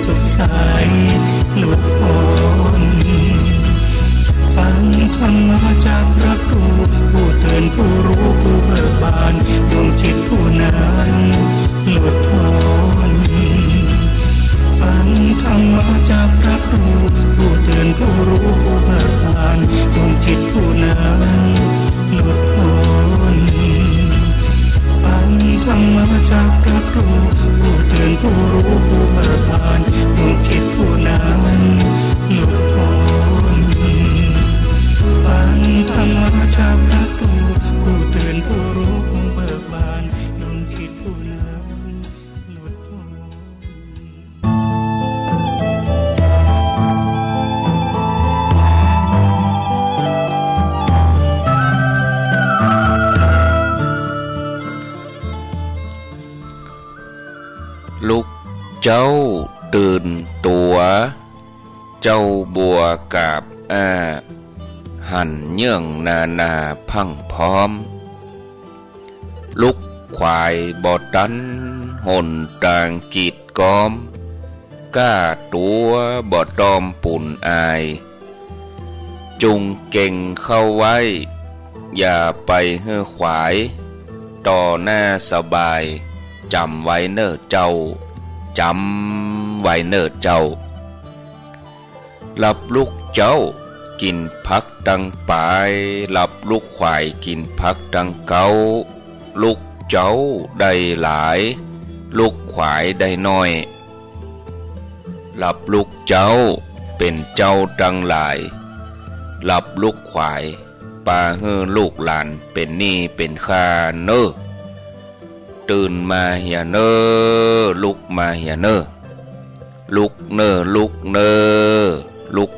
สดใสหลุดพ้นฟังธรรมะจากพระครูผู้เตือนผู้รู้ผู้เบิกบานดวงจิตผู้นั้นหลุดพ้นฟังธรรมะจากพระครูผู้เตือนผู้รู้ผู้เบิกบานดวงจิตผู้นั้นหลุดพ้นฟังธรรมะจากพระครูผู้เตือนผู้รู้ผู้เบิกบานดวงจิตผู้นั้นหลุดพ้นฟังธรรมะจากพระครูผู้เตือนผู้รู้ผู้เบิกบานดวงจิตผู้นั้นหลุดพ้นลูกเจ้าตื่นตัวเจ้าบัวกาบหันเยื่องนาพังพร้อมลูกควายบอดันหนต่างกีดกอมก้าตัวบอดอมปุ่นอายจุงเก่งเข้าไว้อย่าไปเฮือขวายต่อหน้าสบายจำไว้เน้อเจ้าจำไว้เน้อเจ้าหลับลูกเจ้ากินพักดังปลายหลับลูกควายกินพักดังเกาลูกเจ้าได้หลายลูกควายได้น้อยหลับลูกเจ้าเป็นเจ้าดังหลายหลับลูกควายปาเฮือลูกหลานเป็นหนี้เป็นค่าเน้อตื่นมาเฮียเนอลุกมาเฮียเนอลุกเนอลุกเนอลุก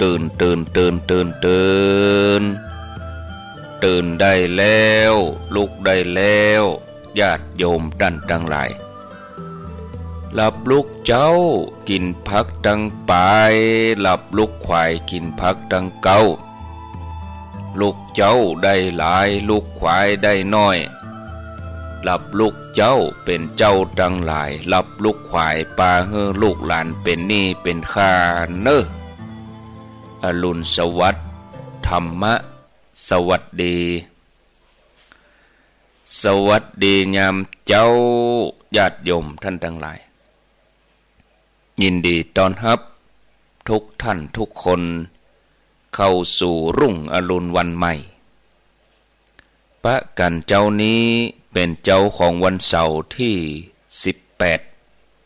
ตื่นตื่นได้แล้วลุกได้แล้วญาติโยมดันทั้งหลายหลับลูกเจ้ากินพักดังปลายหลับลูกควายกินพักดังเก้าลูกเจ้าได้หลายลูกควายได้น้อยหลับลูกเจ้าเป็นเจ้าดังหลายหลับลูกควายปาเฮือลูกหลานเป็นหนี้เป็นค่าเน้ออรุณสวัสดิ์ธรรมะสวัสดีสวัสดียามเจ้าญาติโยมท่านทั้งหลายยินดีต้อนรับทุกท่านทุกคนเข้าสู่รุ่งอรุณวันใหม่ปะกันเจ้านี้เป็นเจ้าของวันเสาร์ที่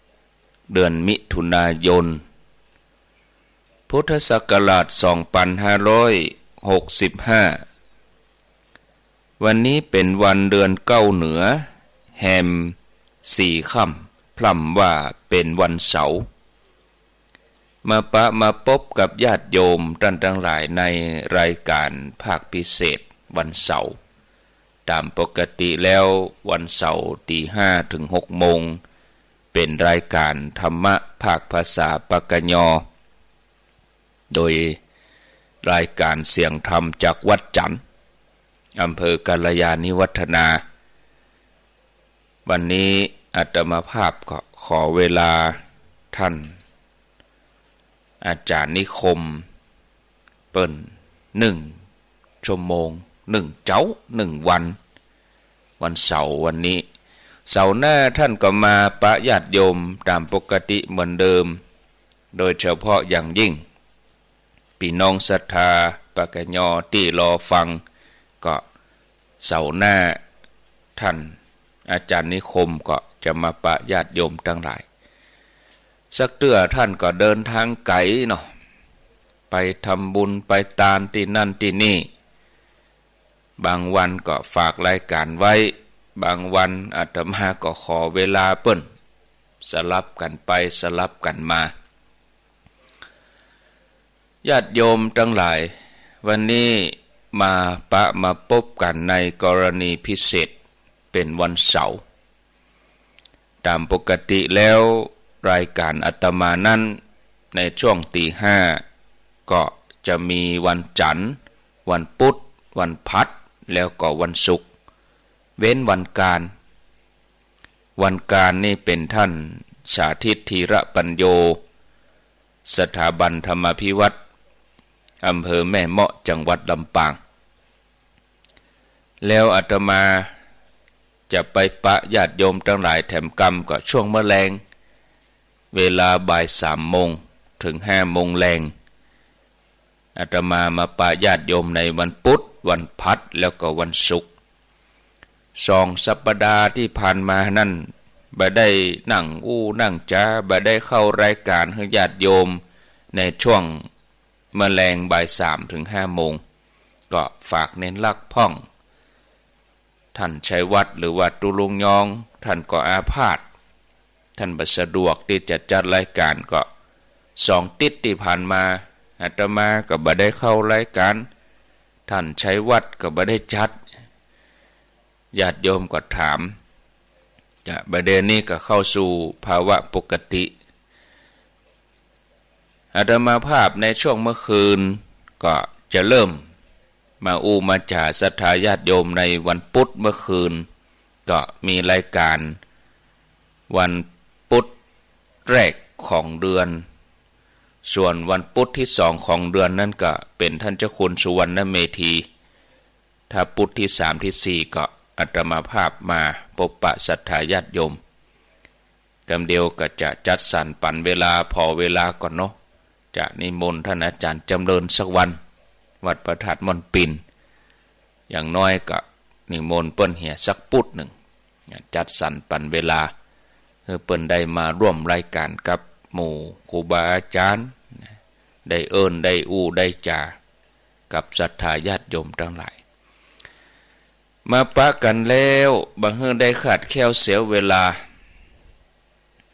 18เดือนมิถุนายนพุทธศักราช2565วันนี้เป็นวันเดือนเก้าเหนือแฮม4 ค่ำพร่ำว่าเป็นวันเสาร์มาพบกับญาติโยมท่านทั้งหลายในรายการภาคพิเศษวันเสาร์ตามปกติแล้ววันเสาร์ตี 5 ถึง 6 โมงเป็นรายการธรรมะภาคภาษาปากยอโดยรายการเสียงธรรมจากวัดจันทร์อำเภอกัลยาณิวัฒนาวันนี้อาตมาภาพก็ขอเวลาท่านอาจารย์นิคมเปิ้น1 ชั่วโมง1 เจ้า1 วันเสาร์วันนี้เสาร์หน้าท่านก็มาปะญาติโยมตามปกติเหมือนเดิมโดยเฉพาะอย่างยิ่งพี่น้องศรัทธาปากยอที่รอฟังก็เสาร์หน้าท่านอาจารย์นิคมก็จะมาปะญาติโยมทั้งหลายสักเตื้อท่านก็เดินทางไกลเนาะไปทำบุญไปตามที่นั่นที่นี่บางวันก็ฝากรายการไว้บางวันอาตมาก็ขอเวลาเปิ้นสลับกันไปสลับกันมาญาติโยมทั้งหลายวันนี้มาพบกันในกรณีพิเศษเป็นวันเสาร์ตามปกติแล้วรายการอาตมานั้นในช่วงตี 5ก็จะมีวันจันทร์วันพุธวันพัดแล้วก็วันศุกร์เว้นวันการนี่เป็นท่าน สาธิตธีระปัญโยสถาบันธรรมภิวัตรอำเภอแม่เมาะจังหวัดลำปางแล้วอาตมาจะไปปะญาติโยมทั้งหลายแถมกรรมก็ช่วงมะแรงเวลาบ่าย3 โมงถึง5 โมงแรงอาตมาปะญาติโยมในวันพุธวันพัดแล้วก็วันศุกร์2 สัปดาห์ที่ผ่านมานั่นบ่ได้นั่งนั่งจ้าบ่ได้เข้ารายการให้ญาติโยมในช่วงมะแรงบ่าย3 ถึง 5 โมงก็ฝากเน้นลักพ่องท่านชัยวัฒน์หรือว่าตุลุงยองท่านก็อาพาธท่านบ่สะดวกที่จะจัดรายการก็2 ติดที่ผ่านมาอาตมาก็บ่ได้เข้ารายการท่านชัยวัฒน์ก็บ่ได้จัดญาติโยมก็ถามจะประเด็นนี้ก็เข้าสู่ภาวะปกติอาตมาภาพในช่วงเมื่อคืนก็จะเริ่มมาจ่าศรัทธาญาติโยมในวันพุธเมื่อคืนก็มีรายการวันพุธแรกของเดือนส่วนวันพุธที่2ของเดือนนั่นก็เป็นท่านเจ้าคุณสุวรรณเมธีถ้าพุธที่3ที่4ก็อาตมาภาพมาพบปะศรัทธาญาติโยมกำเดียวก็จะจัดสรรปันเวลาพอเวลาก่อนเนาะจะนิมนต์ท่านอาจารย์จำเริญสักวันวัดประทัดมนปินอย่างน้อยก็นิมนต์เปิ้นเหียสักปุดหนึ่งจัดสรรปันเวลาเพื่อเปิ้นได้มาร่วมรายการกับหมู่ครูบาอาจารย์ได้ได้ได้จากับศรัทธาญาติโยมทั้งหลายมาปะกันแล้วบางเฮือได้ขาดแคลวเสียเวลา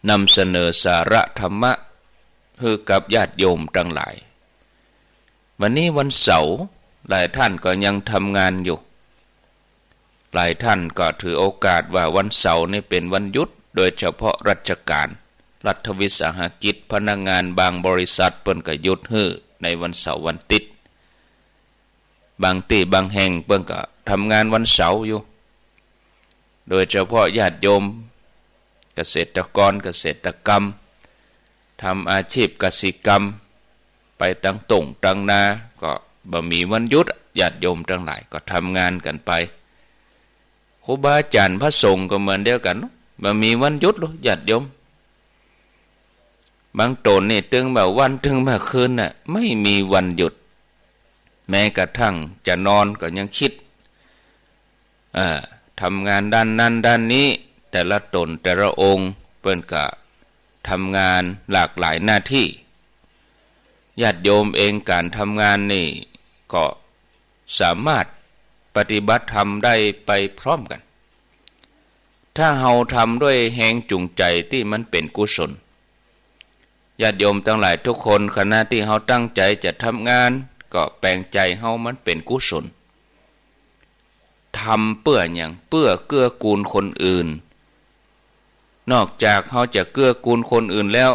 นำเสนอสาระธรรมะให้กับญาติโยมทั้งหลายวันนี้วันเสาร์หลายท่านก็ยังทำงานอยู่หลายท่านก็ถือโอกาสว่าวันเสาร์นี่เป็นวันหยุดโดยเฉพาะราชการรัฐวิสาหกิจพนักงานบางบริษัทเปิ้นก็หยุดฮื้อในวันเสาร์วันติดบางที่บางแห่งเปิ้นก็ทำงานวันเสาร์อยู่โดยเฉพาะญาติโยมเกษตรกรเกษตรกรรมทำอาชีพกสิกรรมไปตั้งตุ่งตั้งนาก็บ่มีวันหยุดญาติโยมทั้งหลายก็ทำงานกันไปครูบาอาจารย์พระสงฆ์ก็เหมือนเดียวกันบ่มีวันหยุดหรอกญาติโยมบางตนนี่ตึงแบบวันถึงแบบคืนน่ะไม่มีวันหยุดแม้กระทั่งจะนอนก็ยังคิดทำงานด้านนั้นด้านนี้แต่ละตนแต่ละองค์เปิ้นก็ทำงานหลากหลายหน้าที่ญาติโยมเองการทำงานนี่ก็สามารถปฏิบัติธรรมได้ไปพร้อมกันถ้าเฮาทำด้วยแรงจูงใจที่มันเป็นกุศลญาติโยมทั้งหลายทุกคนขณะที่เฮาตั้งใจจะทำงานก็แปลงใจเฮามันเป็นกุศลทำเพื่ออย่างเพื่อเกื้อกูลคนอื่นนอกจากเฮาจะเกื้อกูลคนอื่นแล้ว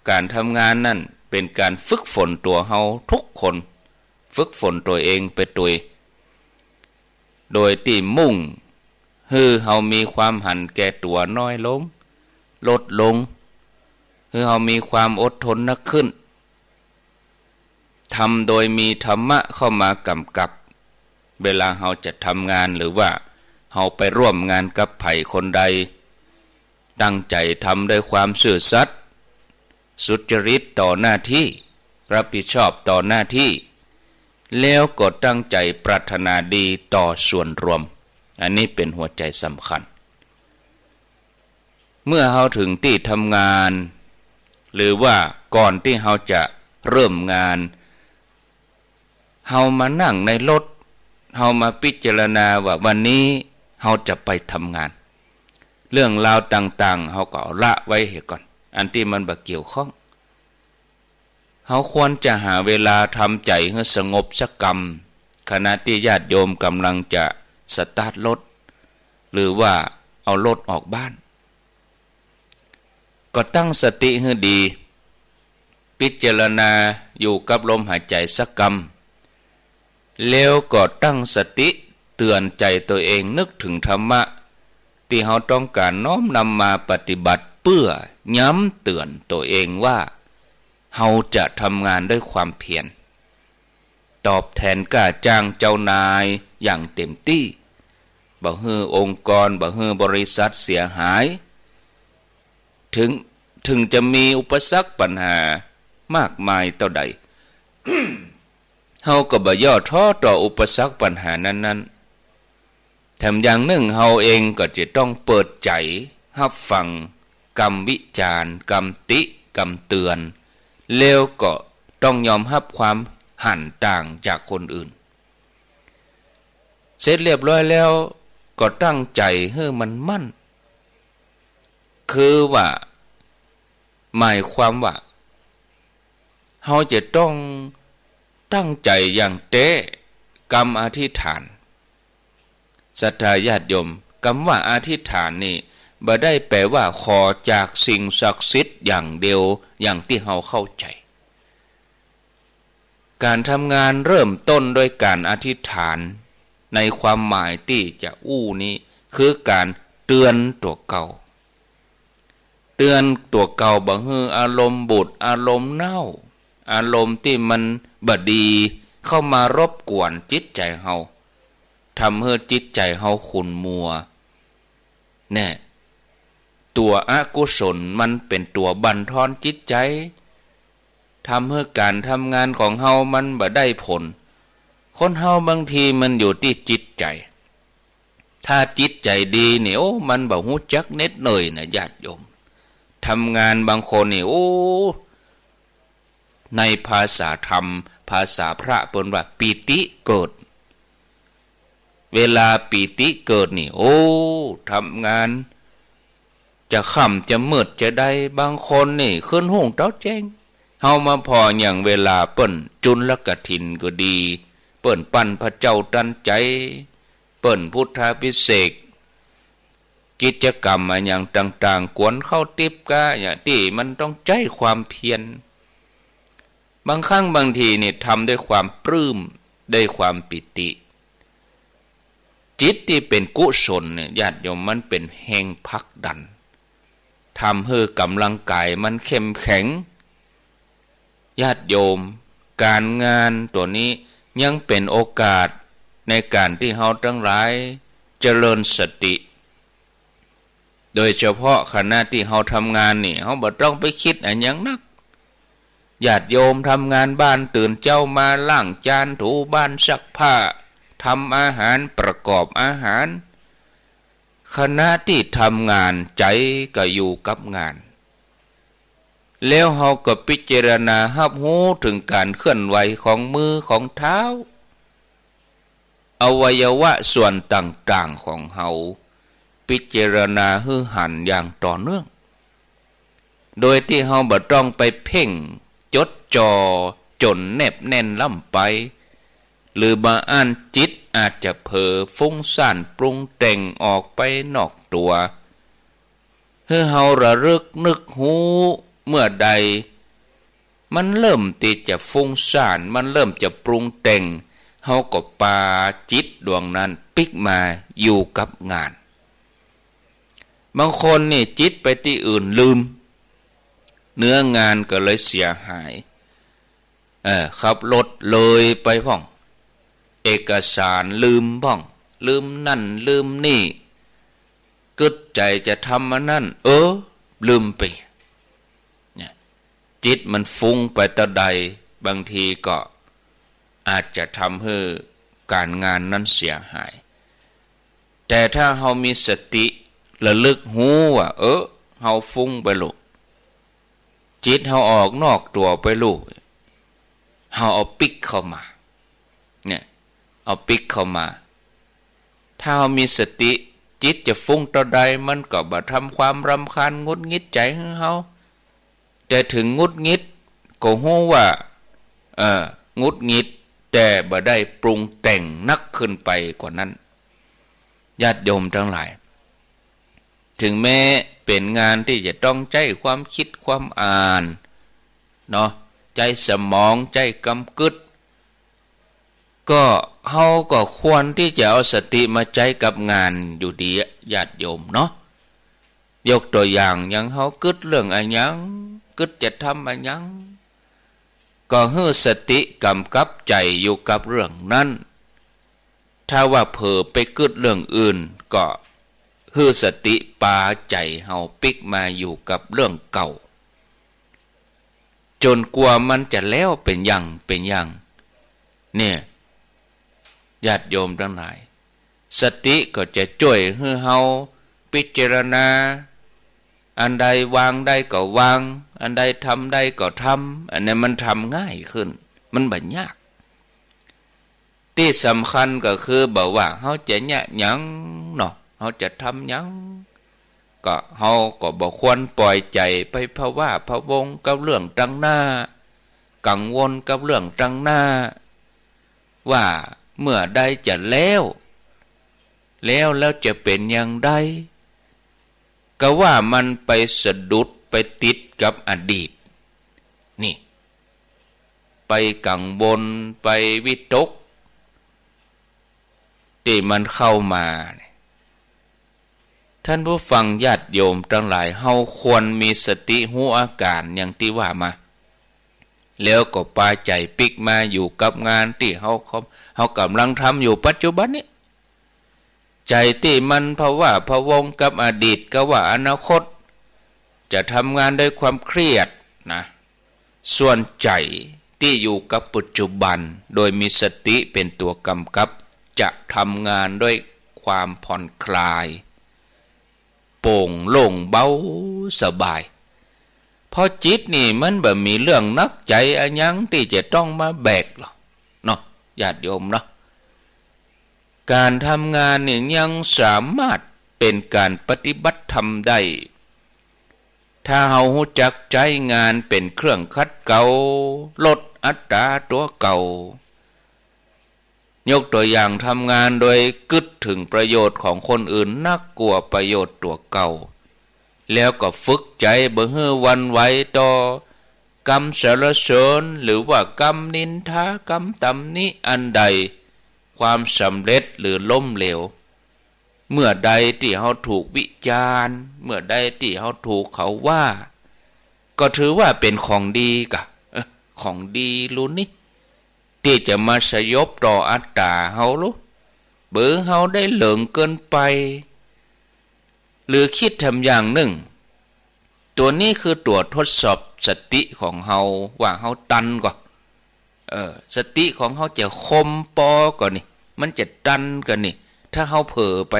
การทำงานนั่นเป็นการฝึกฝนตัวเฮาทุกคนฝึกฝนตัวเองไปโดยที่มุ่งให้เฮามีความหันแก่ตัวน้อยลงลดลงให้เฮามีความอดทนนักขึ้นทำโดยมีธรรมะเข้ามากำกับเวลาเฮาจะทำงานหรือว่าเฮาไปร่วมงานกับไผคนใดตั้งใจทำด้วยความซื่อสัตย์สุจริตต่อหน้าที่รับผิดชอบต่อหน้าที่แล้วก็ตั้งใจปรารถนาดีต่อส่วนรวมอันนี้เป็นหัวใจสำคัญเมื่อเฮาถึงที่ทำงานหรือว่าก่อนที่เฮาจะเริ่มงานเฮามานั่งในรถเฮามาพิจารณาว่าวันนี้เฮาจะไปทำงานเรื่องราวต่างๆเฮาก็ละไว้ให้ก่อนอันที่มันบ่เกี่ยวข้องเฮาควรจะหาเวลาทำใจให้สงบสักกรรมขณะที่ญาติโยมกำลังจะสตาร์ทรถหรือว่าเอารถออกบ้านก็ตั้งสติให้ดีพิจารณาอยู่กับลมหายใจสักกรรมแล้วก็ตั้งสติเตือนใจตัวเองนึกถึงธรรมะที่เราต้องการน้อมนำมาปฏิบัติเพื่อ ย้ำเตือนตัวเองว่าเฮาจะทำงานด้วยความเพียรตอบแทนกล้าจ้างเจ้านายอย่างเต็มที่บ่ฮือองค์กรบ่ฮือบริษัทเสียหายถึงจะมีอุปสรรคปัญหามากมายเท่าใด เฮาก็บ่ย่อท้อต่ออุปสรรคปัญหานั้นๆแถมอย่างหนึ่งเฮาเองก็จะต้องเปิดใจรับฟังคำวิจารณ์คำติคำเตือนแล้วก็ต้องยอมรับความหันต่างจากคนอื่นเสร็จเรียบร้อยแล้วก็ตั้งใจให้มันมั่นคือว่าหมายความว่าเฮาจะต้องตั้งใจอย่างเต้กรรมอธิษฐานศรัทธาญาติโยมคำว่าอธิษฐานนี่บ่ได้แปลว่าขอจากสิ่งศักดิ์สิทธิ์อย่างเดียวอย่างที่เฮาเข้าใจการทำงานเริ่มต้นด้วยการอธิษฐานในความหมายที่จะอู้นี้คือการเตือนตัวเก่าเตือนตัวเก่าบ่ฮืออารมณ์บุญอารมณ์เน่าอารมณ์ที่มันบ่ดีเข้ามารบกวนจิตใจเฮาทำให้จิตใจเฮาขุ่นมัวแน่ตัวอกุศลมันเป็นตัวบั่นทอนจิตใจทำให้การทำงานของเฮามันบ่ได้ผลคนเฮาบางทีมันอยู่ที่จิตใจถ้าจิตใจดีเนี่ยโอ้มันบ่ฮู้จักเน็ดหน่อยนะญาติโยมทำงานบางคนนี่โอ้ในภาษาธรรมภาษาพระเปิ้นว่าปีติเกิดเวลาปีติเกิดนี่โอ้ทำงานจะค่ำจะมืดจะได้บางคนนี่ขึ้นหุ่งเต้าแจ้งเฮามาพออย่างเวลาเปิ้นจุลกฐินก็ดีเปิ้นปั้นพระเจ้าตันใจเปิ้นพุทธาภิเษกกิจกรรมอย่างต่างๆกวนเข้าติบกะอย่างที่มันต้องใจความเพียรบางครั้งบางทีนี่ทำด้วยความปลื้มด้วยความปิติจิตที่เป็นกุศลเนี่ยญาติโยมมันเป็นแห่งผลักดันทำให้กำลังกายมันเข้มแข็งญาติโยมการงานตัวนี้ยังเป็นโอกาสในการที่เฮาทั้งหลายเจริญสติโดยเฉพาะขณะที่เฮาทำงานนี่เฮาบ่ต้องไปคิดอันหยังนักญาติโยมทำงานบ้านตื่นเจ้ามาล้างจานถูบ้านซักผ้าทำอาหารประกอบอาหารขณะที่ทำงานใจก็อยู่กับงานแล้วเฮาก็พิจารณารับรู้ถึงการเคลื่อนไหวของมือของเท้าอวัยวะส่วนต่างๆของเฮาพิจารณาให้หันอย่างต่อเนื่องโดยที่เฮาบ่ต้องไปเพ่งจดจ่อจนแนบแน่นล่ำไปหรือบางอันจิตอาจจะเผลอฟุ้งซ่านปรุงแต่งออกไปนอกตัวให้เฮาระลึกนึกหูเมื่อใดมันเริ่มที่จะฟุ้งซ่านมันเริ่มจะปรุงแต่งเฮาก็ปาจิตดวงนั้นปิกมาอยู่กับงานบางคนนี่จิตไปที่อื่นลืมเนื้องานก็เลยเสียหายขับรถเลยไปพ่องเอกสารลืมพ่องลืมนั่นลืมนี่กึดใจจะทำมันนั่นลืมไปเนี่ยจิตมันฟุ้งไปตะใดบางทีก็อาจจะทำให้การงานนั้นเสียหายแต่ถ้าเฮามีสติระลึกหูว่าเฮาฟุ้งไปลูกจิตเฮาออกนอกตัวไปลูกเฮาเอาปิกเข้ามาเนี่ยเอาปิกเข้ามาถ้าเฮามีสติจิตจะฟุ้งต่อใดมันก็บ่ทำความรำคาญงุดงิดใจของเฮาแต่ถึงงุดงิดก็ฮู้ว่างุดงิดแต่บ่ได้ปรุงแต่งนักขึ้นไปกว่านั้นญาติโยมทั้งหลายถึงแม้เป็นงานที่จะต้องใช้ความคิดความอ่านเนาะใจสมองใจกำกึดก็เฮาก็ควรที่จะเอาสติมาใจกับงานอยู่ดีญาติโยมเนาะ ยกตัวอย่างอย่างเฮากึดเรื่องอันยังกึดจะทำอันยังก็ให้สติกำกับใจอยู่กับเรื่องนั้นถ้าว่าเผลอไปกึดเรื่องอื่นก็ให้สติปาใจเฮาปิกมาอยู่กับเรื่องเก่าจนกว่ามันจะแล้วเป็นอย่างเนี่ยญาติโยมทั้งหลายสติก็จะช่วยให้เฮาพิจารณาอันใดวางได้ก็วางอันใดทำได้ก็ทำอันนี้มันทำง่ายขึ้นมันบ่ยากที่สำคัญก็คือบอกว่าเฮาจะแยะหยังเนาะเฮาจะทำหยังก็เฮาก็บ่ควรปล่อยใจไปพะว่าพะวงกับเรื่องตั้งหน้ากังวลกับเรื่องตั้งหน้าว่าเมื่อใดจะแล้วจะเป็นอย่างใดก็ว่ามันไปสะดุดไปติดกับอดีตนี่ไปกังวลไปวิตกที่มันเข้ามาท่านผู้ฟังญาติโยมทั้งหลายเฮาควรมีสติรู้อาการอย่างที่ว่ามาแล้วก็ปาใจปิกมาอยู่กับงานที่เฮากำลังทำอยู่ปัจจุบันนี้ใจที่มันภาวะพะวงกับอดีตก็ว่าอนาคตจะทำงานด้วยความเครียดนะส่วนใจที่อยู่กับปัจจุบันโดยมีสติเป็นตัวกำกับจะทำงานด้วยความผ่อนคลายโปร่งโล่งเบาสบายเพราะจิตนี่มันแบบมีเรื่องนักใจอันยังที่จะต้องมาแบกหรอกเนาะญาติโยมเนาะการทำงานเนี่ยยังสามารถเป็นการปฏิบัติธรรมได้ถ้าเฮารู้จักใจงานเป็นเครื่องขัดเกลาลดอัตราตัวเก่ายกตัวอย่างทำงานโดยกึดถึงประโยชน์ของคนอื่นนักกลัวประโยชน์ตัวเก่าแล้วก็ฝึกใจบ่ให้หวั่นไหวต่อกรรมสรรเสริญหรือว่ากรรมนินทากรรมตำหนิอันใดความสำเร็จหรือล้มเหลวเมื่อใดที่เฮาถูกวิจารณ์เมื่อใดที่เฮาถูกเขาว่าก็ถือว่าเป็นของดีกะของดีรู้นี่ที่จะมาสยบต่ออัตตาเฮาลุเบื่อเฮาได้เหลิงเกินไปหรือคิดทำอย่างหนึ่งตัวนี้คือตัวทดสอบสติของเฮาว่าเฮาตันก่อนสติของเฮาจะคมปอก่อนนี่มันจะตันกันนี่ถ้าเฮาเผลอไป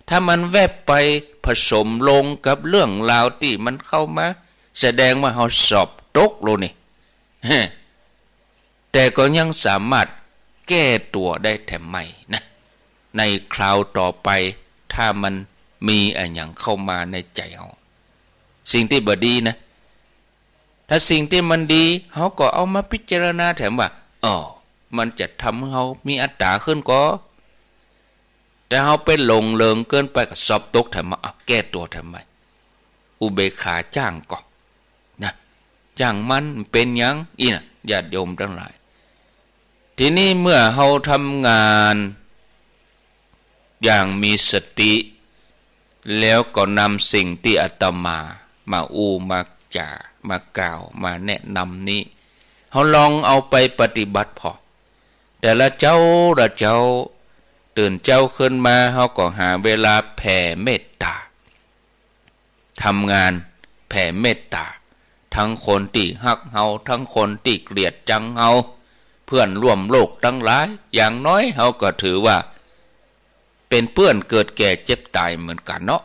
ถ้ามันแวบไปผสมลงกับเรื่องราวที่มันเข้ามาแสดงว่าเฮาสอบตกโลนี่แต่ก็ยังสามารถแก้ตัวได้แถมใหม่นะในคราวต่อไปถ้ามันมีอะไรอย่างเข้ามาในใจเฮาสิ่งที่บ่ดีนะถ้าสิ่งที่มันดีเฮาก็เอามาพิจารณาแถมว่ามันจะทำให้เฮามีอัตตาขึ้นก็แต่เฮาไปหลงเริงเกินไปก็สอบตกแถมมาแก้ตัวแถมใหม่อุเบกขาจ้างก็นะจ้างมันเป็นหยังอีน่ะญาติโยมทั้งหลายทีนี้เมื่อเฮาทำงานอย่างมีสติแล้วก็นำสิ่งที่อาตมามาจ่ามากล่าวมาแนะนำนี้เฮาลองเอาไปปฏิบัติพอแต่ละเจ้าตื่นเจ้าขึ้นมาเฮาก็หาเวลาแผ่เมตตาทำงานแผ่เมตตาทั้งคนที่ฮักเฮาทั้งคนที่เกลียดจังเฮาเพื่อนร่วมโลกทั้งหลายอย่างน้อยเฮาก็ถือว่าเป็นเพื่อนเกิดแก่เจ็บตายเหมือนกันเนาะ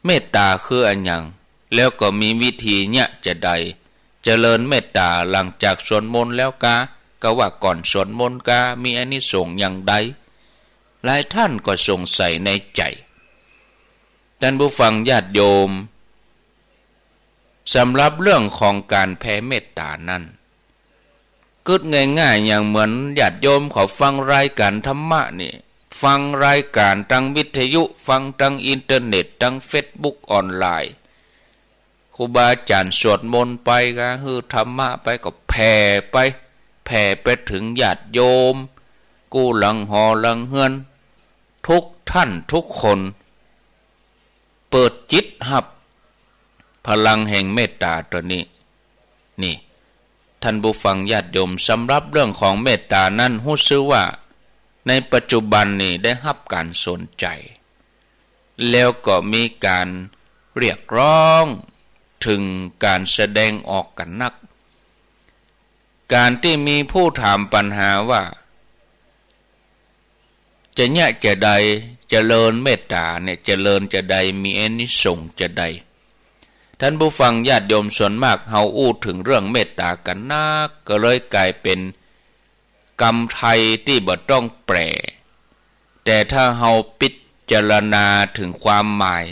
เมตตาคืออันยังแล้วก็มีวิธีเนี่ยจะใดเจริญเมตตาหลังจากสวดมนต์แล้วก็ว่าก่อนสวดมนต์มีอานิสงส์อย่างใดหลายท่านก็สงสัยในใจท่านผู้ฟังญาติโยมสำหรับเรื่องของการแผ่เมตตานั้นกึดง่ายๆอย่างเหมือนญาติโยมเขาฟังรายการธรรมะนี่ฟังรายการทางวิทยุฟังทางอินเทอร์เน็ตทางเฟซบุ๊กออนไลน์ครูบาอาจารย์สวดมนต์ไปก็คือธรรมะไปก็แผ่ไปถึงญาติโยมกู้หลังหอหลังเฮือนทุกท่านทุกคน เปิดจิตหับพลังแห่งเมตตาตัวนี้นี่ท่านผู้ฟังญาติโยมสำหรับเรื่องของเมตตานั้นรู้สึกว่าในปัจจุบันนี่ได้รับการสนใจแล้วก็มีการเรียกร้องถึงการแสดงออกกันนักการที่มีผู้ถามปัญหาว่าจะเนี่ยจะใดเจริญเมตตาเนี่ยเจริญจะใดมีอานิสงส์จะใดท่านผู้ฟังญาติโยมส่วนมากเฮาอู้ถึงเรื่องเมตตากันนักก็เลยกลายเป็นกรรมไทยที่บ่ต้องแปลแต่ถ้าเฮาพิจารณาถึงความหมาย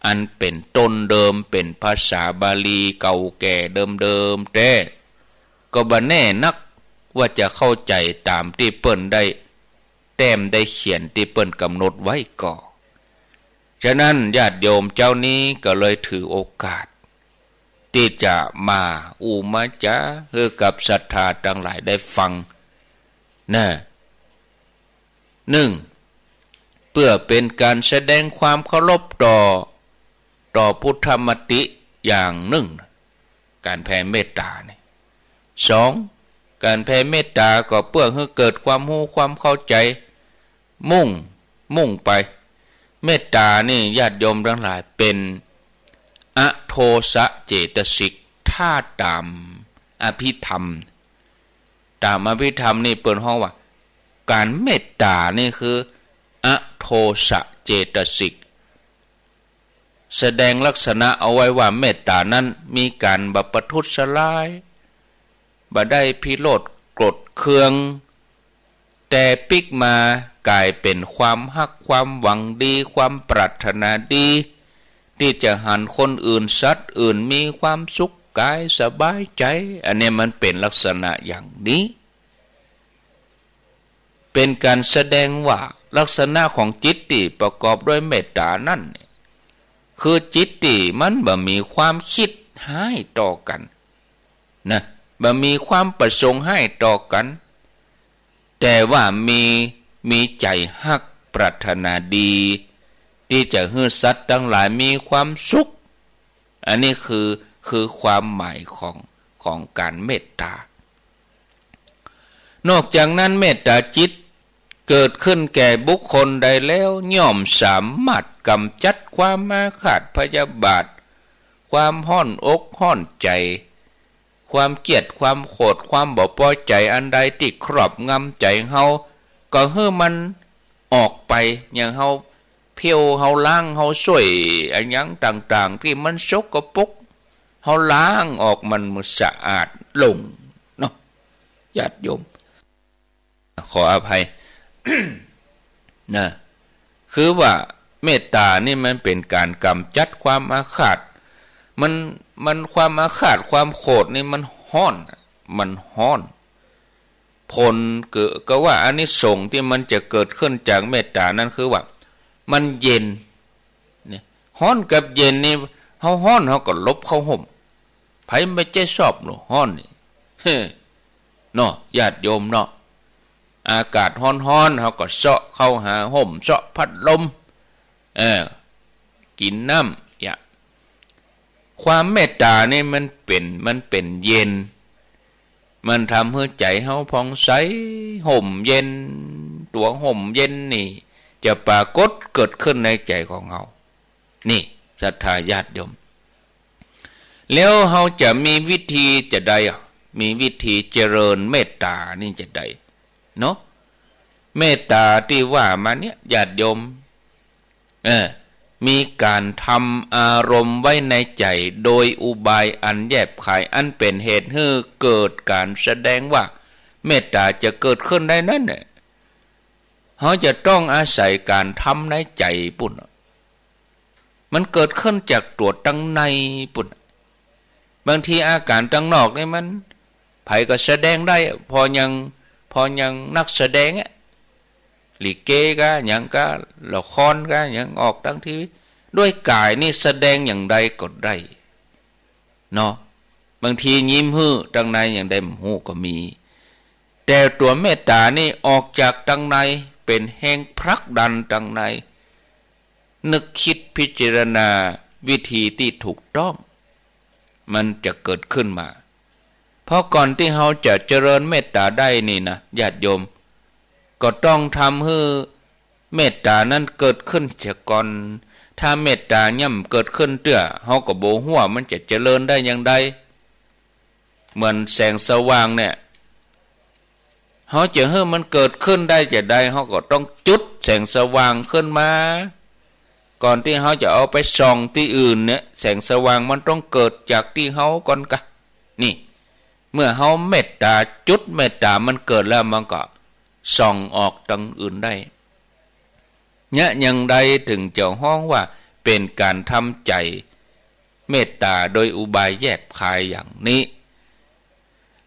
อันเป็นต้นเดิมเป็นภาษาบาลีเก่าแก่เดิมๆแต่ก็บ่แน่นักว่าจะเข้าใจตามที่เปิ้นได้แต้มได้เขียนที่เปิ้นกำหนดไว้ก่อฉะนั้นญาติโยมเจ้านี้ก็เลยถือโอกาสที่จะมามาจ้าให้กับศรัทธาทั้งหลายได้ฟังนะเพื่อเป็นการแสดงความเคารพต่อพุทธมติอย่างหนึ่งการแผ่เมตตาเนี่ย2การแผ่เมตตาก็เพื่อให้เกิดความรู้ความเข้าใจมุ่งไปเมตตานี่ญาติโยมทั้งหลายเป็นอโทสะเจตสิกถ้าตามอภิธรรมนี่เปิ้นฮ้องว่าการเมตตานี่คืออโทสะเจตสิกแสดงลักษณะเอาไว้ว่าเมตตานั้นมีการประทุษร้ายบ่ได้พิโรธโกรธเคืองแต่ปิกมากลายเป็นความฮักความหวังดีความปรารถนาดีที่จะหันคนอื่นสัตว์อื่นมีความสุขกายสบายใจอันนี้มันเป็นลักษณะอย่างนี้เป็นการแสดงว่าลักษณะของจิตที่ประกอบด้วยเมตตานั่นคือจิตที่มันบ่มีความคิดให้ต่อกันนะบ่มีความประสงค์ให้ต่อกันแต่ว่ามีใจฮักปรารถนาดีที่จะให้สัตว์ทั้งหลายมีความสุขอันนี้คือความหมายของการเมตตานอกจากนั้นเมตตาจิตเกิดขึ้นแก่บุคคลใดแล้วย่อมสามารถกำจัดความอาฆาตพยาบาทความห้อนอกห้อนใจความเกลียดความโกรธความบ่พอใจอันใดที่ครอบงำใจเฮาก็ให้มันออกไปอย่างเฮาเพียวเฮาล้างเฮาช่วยอันหยังต่างๆที่มันสกปรกเฮาล้างออกมันสะอาดลงเนาะญาติโยมขออภัย นะคือว่าเมตตานี่มันเป็นการกำจัดความอาฆาตมันความอาฆาตความโกรธนี่มันฮ้อนผลก็ว่าอานิสงส์ที่มันจะเกิดขึ้นจากเมตตานั้นคือว่ามันเย็นเนี่ยฮ้อนกับเย็นนี่เฮาฮ้อนเฮาก็ลบเข้าห่มไผไม่ใจชอบหรอกฮ้อนนี่เนาะญาติโยมเนาะอากาศฮ้อนๆเฮาก็เซาะเข้าหาห่มเซาะพัดลมกินน้ำอย่าความเมตตานี่มันเป็นเย็นมันทำให้ใจเฮาผ่องใสห่มเย็นตัวห่มเย็นนี่จะปรากฏเกิดขึ้นในใจของเฮานี่ศรัทธาญาติโยมแล้วเฮาจะมีวิธีจะใดมีวิธีเจริญเมตตานี่จะใดเนาะเมตตาที่ว่ามาเนี่ยญาติโยมมีการทำอารมณ์ไว้ในใจโดยอุบายอันแยบคายอันเป็นเหตุให้เกิดการแสดงว่าเมตตาจะเกิดขึ้นได้นั้นเนี่ยเขาจะต้องอาศัยการทำในใจปุ่นมันเกิดขึ้นจากตัวตั้งในปุ่นบางทีอาการตั้งนอกนี่มันไผก็แสดงได้พอยังนักแสดงลิเกก็อย่างก็ละครก็อย่างออกทั้งทีด้วยกายนี่แสดงอย่างใดก็ได้เนาะบางทียิ้มฮื้อตั้งในอย่างใดหูก็มีแต่ตัวเมตตานี่ออกจากตั้งในเป็นแห่งผลักดันตั้งใน นึกคิดพิจารณาวิธีที่ถูกต้องมันจะเกิดขึ้นมาเพราะก่อนที่เราจะเจริญเมตตาได้นี่นะญาติโยมก็ต้องทำให้เมตตานั้นเกิดขึ้นเสียก่อนถ้าเมตตาย่ำเกิดขึ้นเตื้อเฮาก็บ่ฮู้ว่ามันจะเจริญได้อย่างใดเหมือนแสงสว่างเนี่ยเฮาจะให้มันเกิดขึ้นได้จะได้เฮาก็ต้องจุดแสงสว่างขึ้นมาก่อนที่เฮาจะเอาไปส่องที่อื่นเนี่ยแสงสว่างมันต้องเกิดจากที่เฮาก่อนกะนี่เมื่อเฮาเมตตาจุดเมตตามันเกิดแล้วมันก็ส่องออกทางอื่นได้เนี่ยอย่างใดถึงจะฮ้องว่าเป็นการทำใจเมตตาโดยอุบายแยบคายอย่างนี้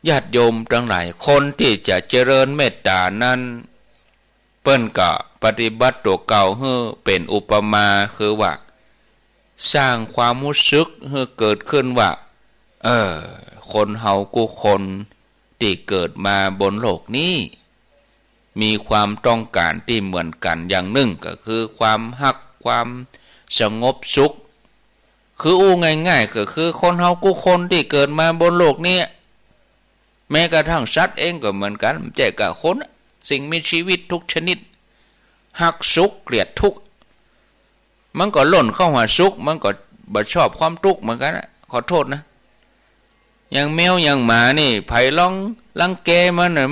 ญาติโยมทั้งหลายคนที่จะเจริญเมตตานั้นเปิ้นก็ปฏิบัติตัวเก่าให้เป็นอุปมาคือว่าสร้างความรู้สึกให้เกิดขึ้นว่าคนเฮากูคนที่เกิดมาบนโลกนี้มีความต้องการที่เหมือนกันอย่างหนึ่งก็คือความฮักความสงบสุขคืออู้ง่ายๆก็คือคนเฮากูคนที่เกิดมาบนโลกนี้แม้กระทั่งสัตว์เองก็เหมือนกันไม่ใช่กับคนสิ่งมีชีวิตทุกชนิดฮักสุขเกลียดทุกข์มันก็หล่นเข้าหาสุขมันก็บ่ชอบความทุกข์เหมือนกันนะขอโทษนะอย่างแมวอย่างหมานี่ไผลองรังแกมันน่ะ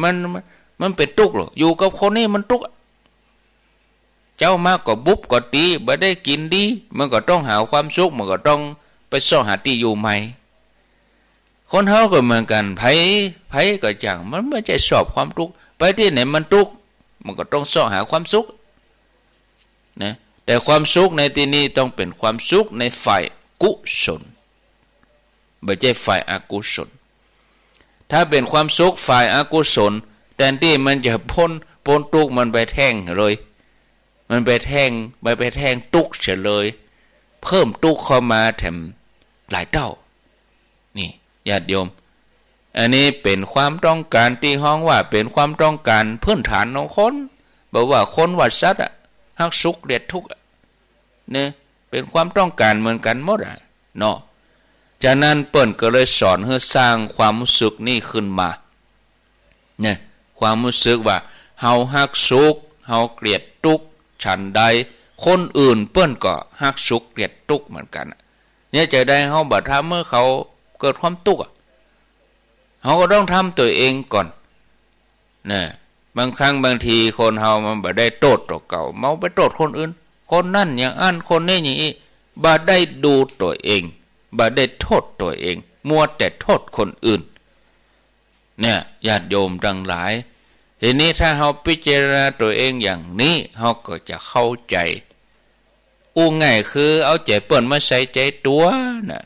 มันเป็นทุกข์หรออยู่กับคนนี้มันทุกข์เจ้ามาก็บุบก็ตีบ่ได้กินดีมันก็ต้องหาความสุขมันก็ต้องไปซ่อหาที่อยู่ใหม่คนเฮาก็เหมือนกันไผก็จังมันไม่ใช่ชอบความทุกข์ไปที่ไหนมันทุกข์มันก็ต้องซ่อหาความสุขนะแต่ความสุขในที่นี้ต้องเป็นความสุขในฝ่ายกุศลไม่ใช่ฝ่ายอกุศลถ้าเป็นความสุขฝ่ายอกุศลแทนที่มันจะพ้นทุกข์มันไปแท่งเลยมันไปแท่งทุกข์เฉยเลยเพิ่มทุกข์เข้ามาแถมหลายเท่านี่ญาติโยมอันนี้เป็นความต้องการที่ฮ้องว่าเป็นความต้องการพื้นฐานของคนบอกว่าคนว่าสัตว์ฮักสุขเกลียดทุกข์เนี่ยเป็นความต้องการเหมือนกันหมดเนาะจากนั้นเปิ้นก็เลยสอนให้สร้างความรู้สึกนี่ขึ้นมาเนี่ยความรู้สึกว่าเฮาฮักสุขเฮาเกลียดทุกข์ฉันใดคนอื่นเปิ้นก็ฮักสุขเกลียดทุกข์เหมือนกันเนี่ยจะได้เฮาบ่ทำเมื่อเขาเกิดความทุกข์เฮาก็ต้องทำตัวเองก่อนนะบางครั้งบางทีคนเฮามันบ่ได้โทษตัวเก่าเมาไปโทษคนอื่นคนนั่นอย่างอันคนนี้อย่างนี้บ่ได้ดูตัวเองบ่ได้โทษตัวเองมัวแต่โทษคนอื่นเนี่ยญาติโยมทั้งหลายทีนี้ถ้าเฮาพิจารณาตัวเองอย่างนี้เฮาก็จะเข้าใจง่ายคือเอาใจเปิ้นมาใส่ใจตัวน่ะ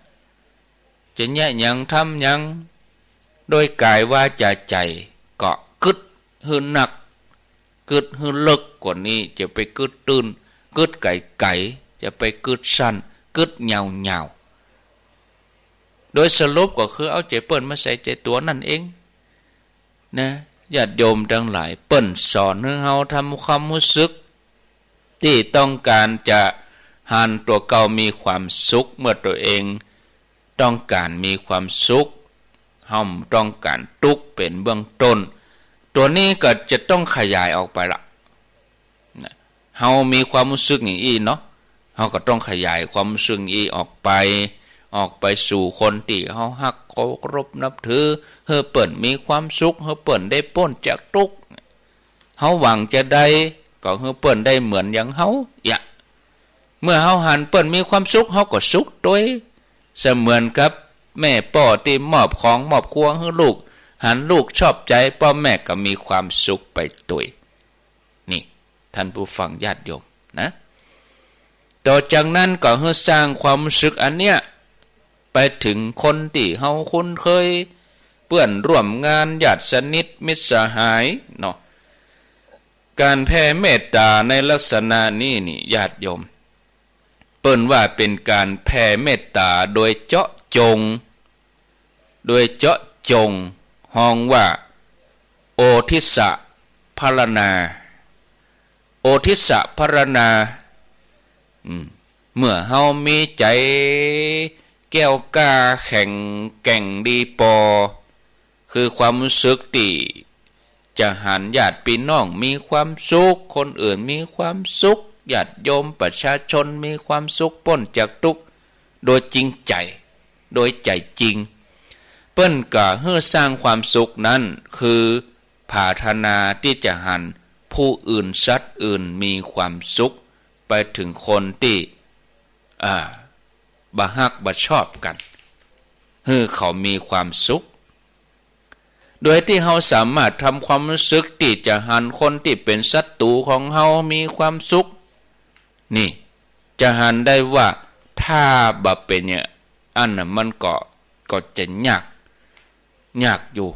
จะแยะหยังทำหยังโดยกายวาจาใจก็กึดหือหนักกึดหือลึกกว่านี้จะไปกึดตื่นกึดไก่จะไปกึดสั้นกึดเหงาโดยสรุปก็คือเอาใจเปิ้นมาใส่ใจตัวนั่นเองนะญาติโยมทั้งหลายเปิ้นสอนให้เฮาทำความรู้สึกที่ต้องการจะหันตัวเก่ามีความสุขเมื่อตัวเองต้องการมีความสุขเฮาต้องการทุกข์เป็นเบื้องต้นตัวนี้ก็จะต้องขยายออกไปละเฮามีความรู้สึกอย่างนี้เนาะเฮาก็ต้องขยายความรู้สึกนี้ออกไปสู่คนที่เฮาฮักเคารพนับถือเฮาเปิ้นมีความสุขเฮาเปิ้นได้พ้นจากทุกข์เฮาหวังจะได้ก็เฮาเปิ้นได้เหมือนอย่างเฮาเมื่อเฮาหันเปิ้นมีความสุขเฮาก็สุขด้วยเสมือนกับแม่พ่อที่มอบของมอบครัวให้ลูกหันลูกชอบใจพ่อแม่ก็มีความสุขไปด้วยนี่ท่านผู้ฟังญาติโยมนะต่อจากนั้นก็ให้สร้างความรู้สึกอันเนี้ยไปถึงคนที่เฮาคุ้นเคยเพื่อนร่วมงานญาติสนิทมิตรสหายเนาะการแผ่เมตตาในลักษณะนี้นี่ญาติโยมเปิ้นว่าเป็นการแผ่เมตตาโดยเจาะจงห้องว่าโอทิสะภารณาโอทิสะภารณา เมื่อเฮามีใจแก้วกล้าแข็งแกร่งดีปอคือความรู้สึกที่จะหันญาติพี่น้องมีความสุขคนอื่นมีความสุขญาติโยมประชาชนมีความสุขพ้นจากทุกข์โดยจริงใจโดยใจจริงเปิ้นก็เพื่อสร้างความสุขนั้นคือปรารถนาที่จะหันผู้อื่นสัตว์อื่นมีความสุขไปถึงคนที่บ่ฮักบ่ชอบกันให้เขามีความสุขโดยที่เราสามารถทำความรู้สึกที่จะหันคนที่เป็นศัตรูของเรามีความสุขนี่จะหันได้ว่าถ้าบ่เป็นเนี่ยอันน่ะมันก็จะยากอยู่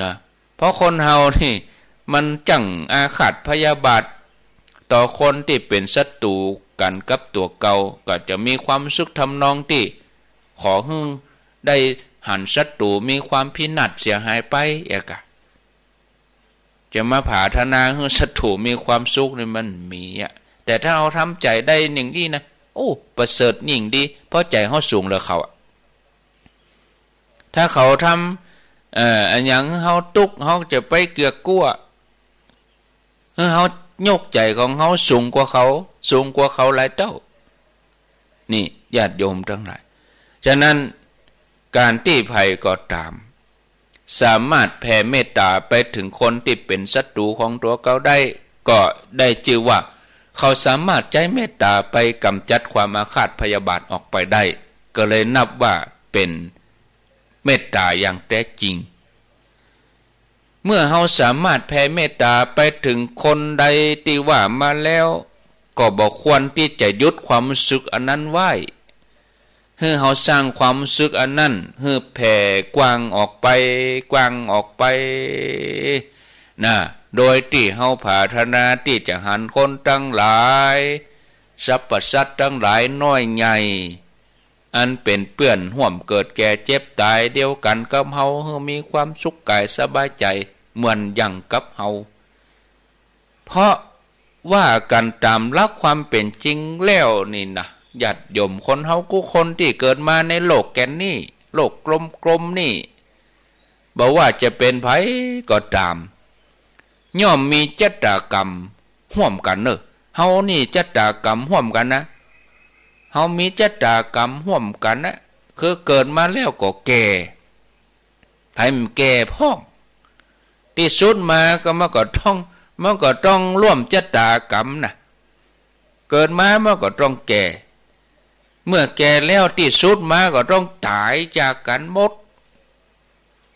นะเพราะคนเฮานี่มันจังอาฆาตพยาบาทต่อคนที่เป็นศัตรูกันกับตัวเก่าก็จะมีความสุขทำนองที่ขอให้ได้หันศัตรูมีความพินาศเสียหายไปเอกะจะมาปรารถนาให้ศัตรูมีความสุขนี่มันมีแต่ถ้าเราทำใจได้อย่างนี้นะโอ้ประเสริฐยิ่งดีเพราะใจเขาสูงแล้วเขาถ้าเขาทำอันอย่างเขาตุกเขาจะไปเกือกกลัวเขายกใจของเขาสูงกว่าเขาหลายเท่านี่ญาติโยมทั้งหลายฉะนั้นการที่ภัยก็ตามสามารถแผ่เมตตาไปถึงคนที่เป็นศัตรูของตัวเขาได้ก็ได้ชื่อว่าเขาสามารถใช้เมตตาไปกำจัดความอาฆาตพยาบาทออกไปได้ก็เลยนับว่าเป็นเมตตาอย่างแท้จริงเมื่อเราสามารถแผ่เมตตาไปถึงคนใดที่ว่ามาแล้วก็บ่ควรที่จะหยุดความรู้สึกอันนั้นไว้ให้เราสร้างความรู้สึกอันนั้นให้แผ่กว้างออกไปนะโดยที่เราปรารถนาที่จะหันคนทั้งหลายสรรพสัตว์ทั้งหลายน้อยใหญ่อันเป็นเพื่อนร่วมเกิดแก่เจ็บตายเดียวกันกับเฮาให้มีความสุขกายสบายใจเหมือนอย่างกับเฮาเพราะว่ากันตามหลักความเป็นจริงแล้วนี่นะญาติโยมคนเฮากูคนที่เกิดมาในโลกแกนนี่โลกกลมๆนี่บ่ว่าจะเป็นไผก็ตามย่อมมีชะตากรรมร่วมกันเนอะเฮานี่ชะตากรรมร่วมกันนะเฮามีชะตากรรมร่วมกันนะคือเกิดมาแล้วก็แก่ไผมันแก่พ้องที่สุดมาก็มันก็ต้องร่วมชะตากรรมนะเกิดมามันก็ต้องแก่เมื่อแก่แล้วที่สุดมาก็ต้องตายจากกันหมด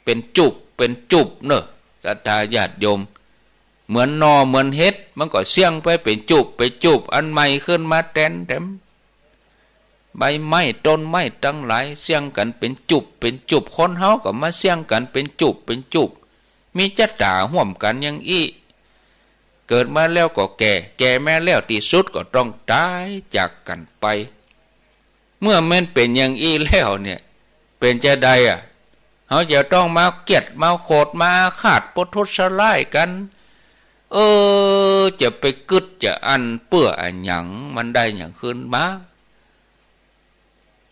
เป็นจุบเนอะศรัทธาญาติโยมเหมือนนอเหมือนเฮ็ดมันก็เสี่ยงไปเป็นจุบอันใหม่ขึ้นมาแทนเต็มใบไม้ต้นไม้ทั้งหลายเสี่ยงกันเป็นจุบคนเฮาก็มาเสี่ยงกันเป็นจุบมีจัตตาห่วมกันอย่างอี้เกิดมาแล้วก็แก่แม่แล้วที่สุดก็ต้องตายจากกันไปเมื่อมันเป็นอย่างอี้แล้วเนี่ยเป็นจะใดเขาจะต้องมาเกลียดมาโคดมาขาดปทุสลายกันจะไปกึดจะอันเปื้ออันหยังมันได้อย่างขึ้นมา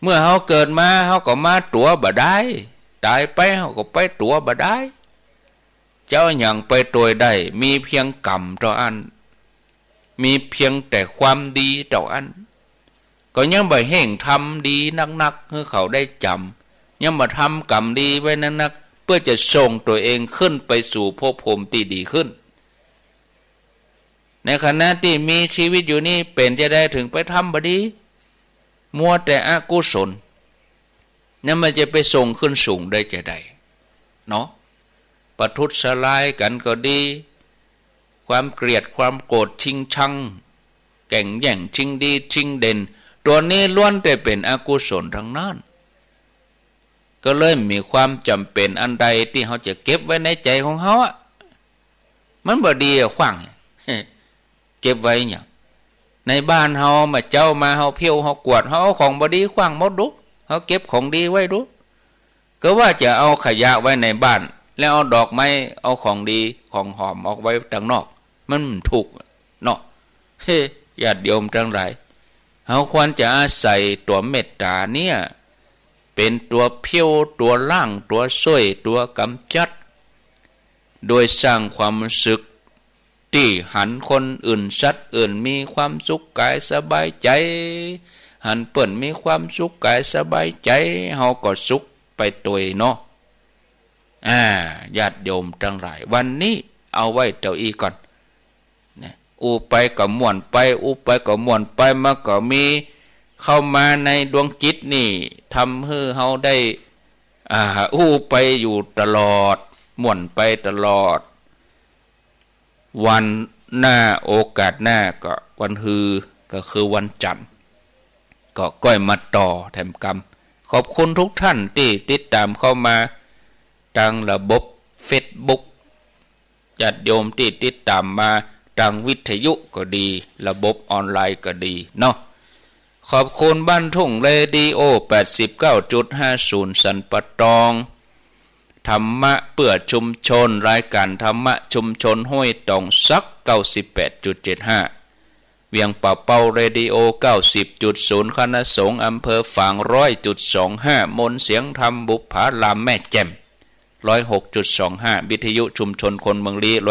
เมื่อเขาเกิดมาเขาก็มาตัวบ่ได้ตายไปเขาก็ไปตัวบ่ได้เจ้าอย่างไปตัวได้มีเพียงกรรมเท่าอันมีเพียงแต่ความดีเท่าอันก็ยังบ่แห่งทำดีนักๆให้เขาได้จำยังมาทำกรรมดีไว้นักๆเพื่อจะส่งตัวเองขึ้นไปสู่ภพภูมิที่ดีขึ้นในขณะที่มีชีวิตอยู่นี่เป็นจะได้ถึงไปทำบดีมัวแต่อกุศลนั่นมันจะไปส่งขึ้นสูงได้จะได้เนาะปทุสลายกันก็ดีความเกลียดความโกรธชิงชังแก่งแย่งชิงดีชิงเด่นตัวนี้ล้วนแต่เป็นอกุศลทั้งนั้นก็เลยมีความจำเป็นอันใดที่เขาจะเก็บไว้ในใจของเขามันบ่ดีขว้างเก็บไว้อย่างในบ้านเฮามาเจ้ามาเฮาเพี้ยวเฮากวดเฮาเอาของบ่ดีขว้างหมดดูเฮาเก็บของดีไว้ดูก็ว่าจะเอาขยะไว้ในบ้านแล้วเอาดอกไม้เอาของดีของหอมออกไว้ข้างนอกมันถูกเนาะญาติโยมทั้งหลาย เราควรจะอาศัยตัวเมตตาเนี่ยเป็นตัวเพี้ยวตัวล่างตัวช่วยตัวกำจัดโดยสร้างความรู้สึกที่หันคนอื่นสัตว์อื่นมีความสุขกายสบายใจหันเปิ่นมีความสุขกายสบายใจเฮาก็สุขไปตัวเนาะญาติโยมทั้งหลายวันนี้เอาไว้เจ้าอีก่อนอูไปก็ม่วนไปอูไปก็ม่วนไปมันก็มีเข้ามาในดวงจิตนี่ทำให้เฮาได้อู้ไปอยู่ตลอดม่วนไปตลอดวันหน้าโอกาสหน้าก็วันฮือก็คือวันจันทร์ก็ก้อยมาต่อแถมกรรมขอบคุณทุกท่านที่ติดตามเข้ามาทางระบบ Facebook ญาติโยมที่ติดตามมาทางวิทยุก็ดีระบบออนไลน์ก็ดีเนาะขอบคุณบ้านทุ่งเรดิโอ 89.50 สันปะตองธรรมะเพื่อชุมชนรายการธรรมะชุมชนห้วยตองซัก 98.75 เวียงป่าเป้าเรดิโอ 90.0 คณะสงฆ์อำเภอฝาง 100.25 มนเสียงธรรมบุพารามแม่แจ่ม 106.25 วิทยุชุมชนคนเมืองลี้ 103.75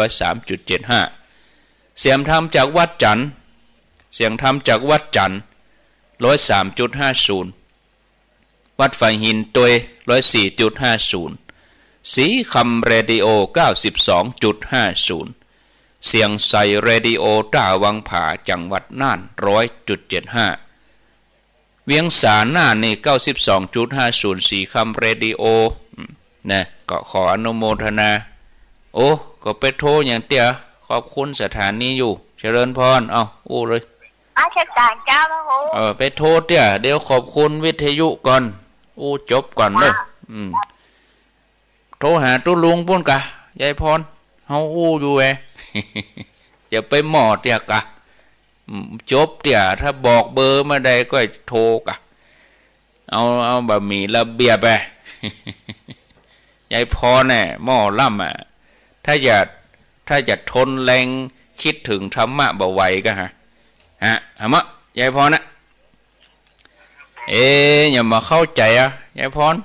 เสียงธรรมจากวัดจันทร์เสียงธรรมจากวัดจันทร์ 103.50 วัดไฟหินตวย 104.50 สีคำเรดิโอ 92.50 เสียงใสเรดิโอต้าวังผาจังหวัดน่าน 100.75 เวียงสาหน้านี่ 92.50 สีคำเรดิโอนะก็ขออนุโมทนาโอ้ก็ไปโทรอย่างเตี้ยขอบคุณสถานีอยู่เจริญพรเอาอู้เลยอาชการเจ้าพระโหไปโทรเตี้ยเดี๋ยวขอบคุณวิทยุก่อนอู้จบก่อนเลยโทรหาตุ้ลุงปุ่นกะยายพรเฮาอู้อยู่แหจะไปหมอเตี้ยกะจบเตี้ยถ้าบอกเบอร์มาได้ก็โทรกะเอาบะหมี่ระเบียบไปยายพรเนี่ยหม้อล่ำถ้าจะทนแรงคิดถึงธรรมะบ่ไหวก็ฮะมะยายพรนะอย่ามาเข้าใจยายพร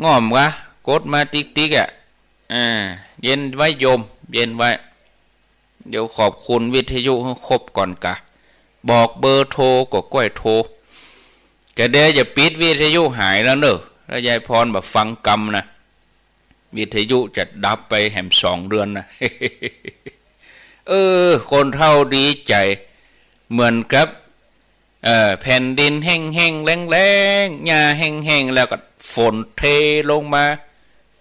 ง่อมกะกดมาติ๊กเย็นไว้โยมเย็นไว้เดี๋ยวขอบคุณวิทยุให้ครบก่อนกะบอกเบอร์โทรก็ก้อยโทรแกเดี๋ยวจะปิดวิทยุหายแล้วเนอะแล้วยายพรแบบฟังกรรมนะวิทยุจะดับไปแหม2 เดือนนะ คนเท่าดีใจเหมือนกับแผ่นดินแห้งๆแรงๆหญ้าแห้งๆแล้วก็ฝนเทลงมา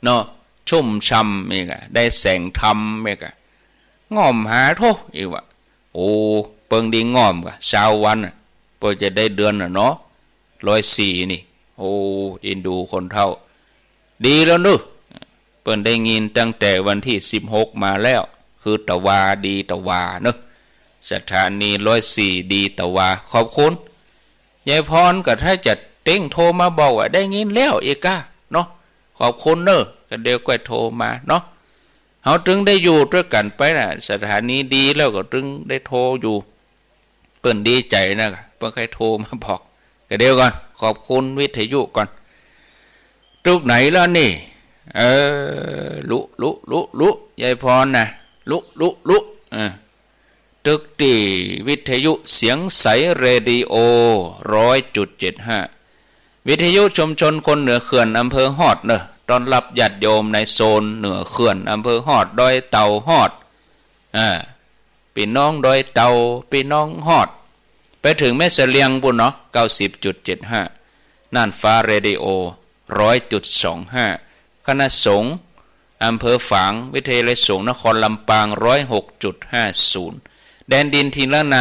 เนาะชุ่มช่ำนี่กะได้แสงธรรมนี่กะง่อมหาโทอีกว่าโอ้เปิงดีง่อมกะ20 วันเพื่อจะได้เดือนเนาะ104นี่โอ้อินดูคนเท่าดีแล้วนึเปิ้นได้ยินตั้งแต่วันที่16มาแล้วคือตะวาดีตะวาเนอะสถานี104ดีตะวาขอบคุณยายพรก็ถ้าจะเต้งโทรมาบอกว่าได้ยินแล้วอีกเนาะขอบคุณเนอะก็เดี๋ยวก็โทรมาเนาะเฮาถึงได้อยู่ด้วยกันไปน่ะสถานีดีแล้วก็ถึงได้โทรอยู่เปิ้นดีใจนะเพิ่นใครโทรมาบอกก็เดี๋ยวก่อนขอบคุณวิทยุก่อนทุกไหนแล้วนี่ลุยายพรนะลุตึกตีวิทยุเสียงใสเรดิโอ 100.75 วิทยุชุมชนคนเหนือเขื่อนอำเภอฮอดเนอะต้อนรับญาติโยมในโซนเหนือเขื่อนอำเภอฮอดดอยเต่าฮอดพี่น้องดอยเต่าพี่น้องฮอดไปถึงแม่เสลียงปุ่นเนาะ 90.75 น่านฟ้าเรดิโอ 100.25 คณะสงฆ์อำเภอฝางวิทยาลัยสงฆ์นครลำปาง 106.50 แดนดินทีละนา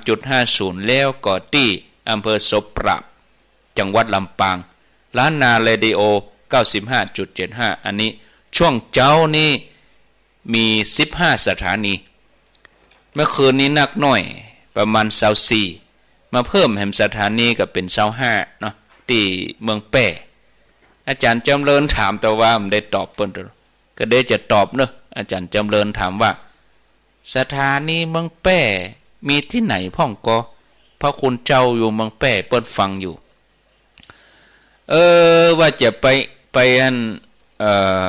103.50 แล้วก็ที่อำเภอศพปราบจังหวัดลำปางล้านนาเรดิโอ 95.75 อันนี้ช่วงเจ้านี่มี15 สถานีเมื่อคืนนี้นักหน่อยประมาณ24มาเพิ่มแห่งสถานีก็เป็น25เนาะที่เมืองแป้อาจารย์จำเริญถามแต่ว่าไม่ได้ตอบเปิ้นก็ได้จะตอบเนอะอาจารย์จำเริญถามว่าสถานีเมืองแป้มีที่ไหนพ่องก็ พระคุณเจ้าอยู่เมืองแป้เปิ้นฟังอยู่ว่าจะไปอัน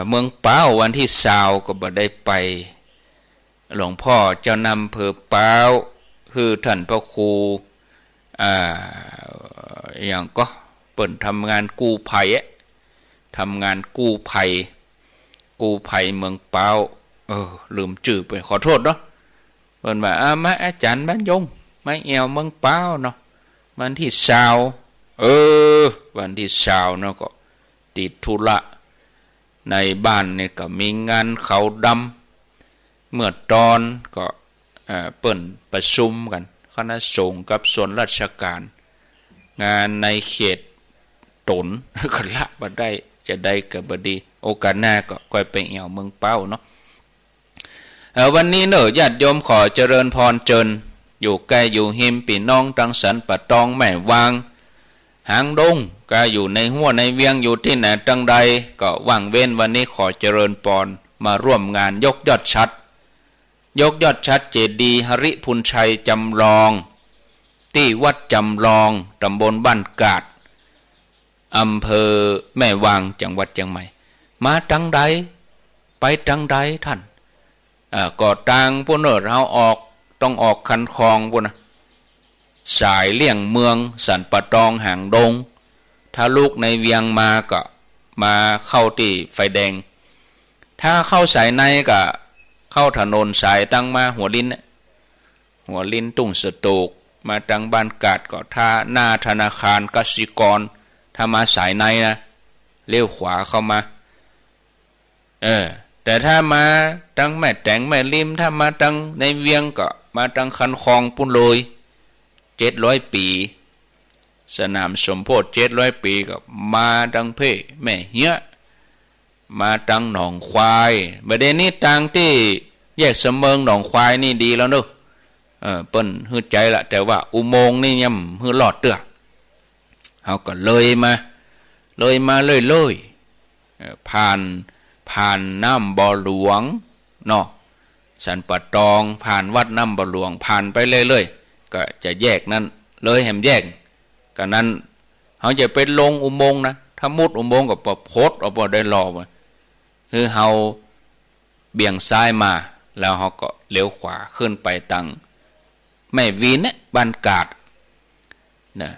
เมืองเป้าวันที่20ก็บ่ได้ไปหลวงพ่อเจ้านำเภอเป้าคือท่านพระครูอย่างก็เปิ่นทำงานกู้ภัยทำงานกู้ภัยเมืองเป้าลืมชื่อไปขอโทษเนาะเปิ่นว่ามาอาจารย์บรรยงมาแอวเมืองเป้าเนาะวันที่20วันที่20เนาะก็ติดธุระในบ้านเนี่ยก็มีงานเขาดำเมื่อตอนก็เปิ่นประชุมกันคณะสงฆ์กับส่วนราชการงานในเขตตนก็ละบ่ได้จะได้ก็บ่ดีโอกาสหน้าก็ค่อยไปแอวเมืองเป้าเนาะวันนี้เนอะญาติโยมขอเจริญพรเจิญอยู่ใกล้อยู่หิมพี่น้องตังสันปะตองแม่วางหางดงก็อยู่ในหัวในเวียงอยู่ที่ไหนจังใดก็ว่างเว้นวันนี้ขอเจริญพรมาร่วมงานยกยอดชัดเจดีย์หริพุนชัยจำลองที่วัดจำลองตำบลบ้านกาดอำเภอแม่วางจังหวัดเชียงใหม่มาจังใดไปจังใดท่านก็ต่างพวกเนอเราต้องออกคันคลองพวกนะสายเลี่ยงเมืองสันปะตองหางดงถ้าลูกในเวียงมาก็มาเข้าที่ไฟแดงถ้าเข้าสายในก็เข้าถนนสายตั้งมาหัวลิ้นตุ้งสตูกมาตั้งบ้านกาดก็ถ้าหน้าธนาคารกสิกรถ้ามาสายในนะเลี้ยวขวาเข้ามาแต่ถ้ามาตั้งแม่แตงแม่ริมถ้ามาตั้งในเวียงก็มาตั้งคันคลองปุ่นเลย700 ปีสนามสมโพธิ700 ปีก็มาตั้งเพ่แม่เหี้ยมาตั้งหนองควายประเด็นนี้ตั้งที่แยกเสมิงหนองควายนี่ดีแล้วเนอะเปิ้นหื้อใจละแต่ว่าอุโมงค์นี่ยังหื้อหลอดเตื้อเขาก็เลยมาผ่านน้ำบ่อหลวงเนาะสันปะตองผ่านวัดน้ำบ่อหลวงผ่านไปเรื่อยๆก็จะแยกนั้นเลยแหมแยกก็นั้นเขาจะเป็นลงอุโมงค์นะถ้ามุดอุโมงค์ก็โพดเอาบ่ได้รอมาคือเขาเบี่ยงซ้ายมาแล้วเขาก็เลี้ยวขวาขึ้นไปตังแม่วีนบ้านกาดนะ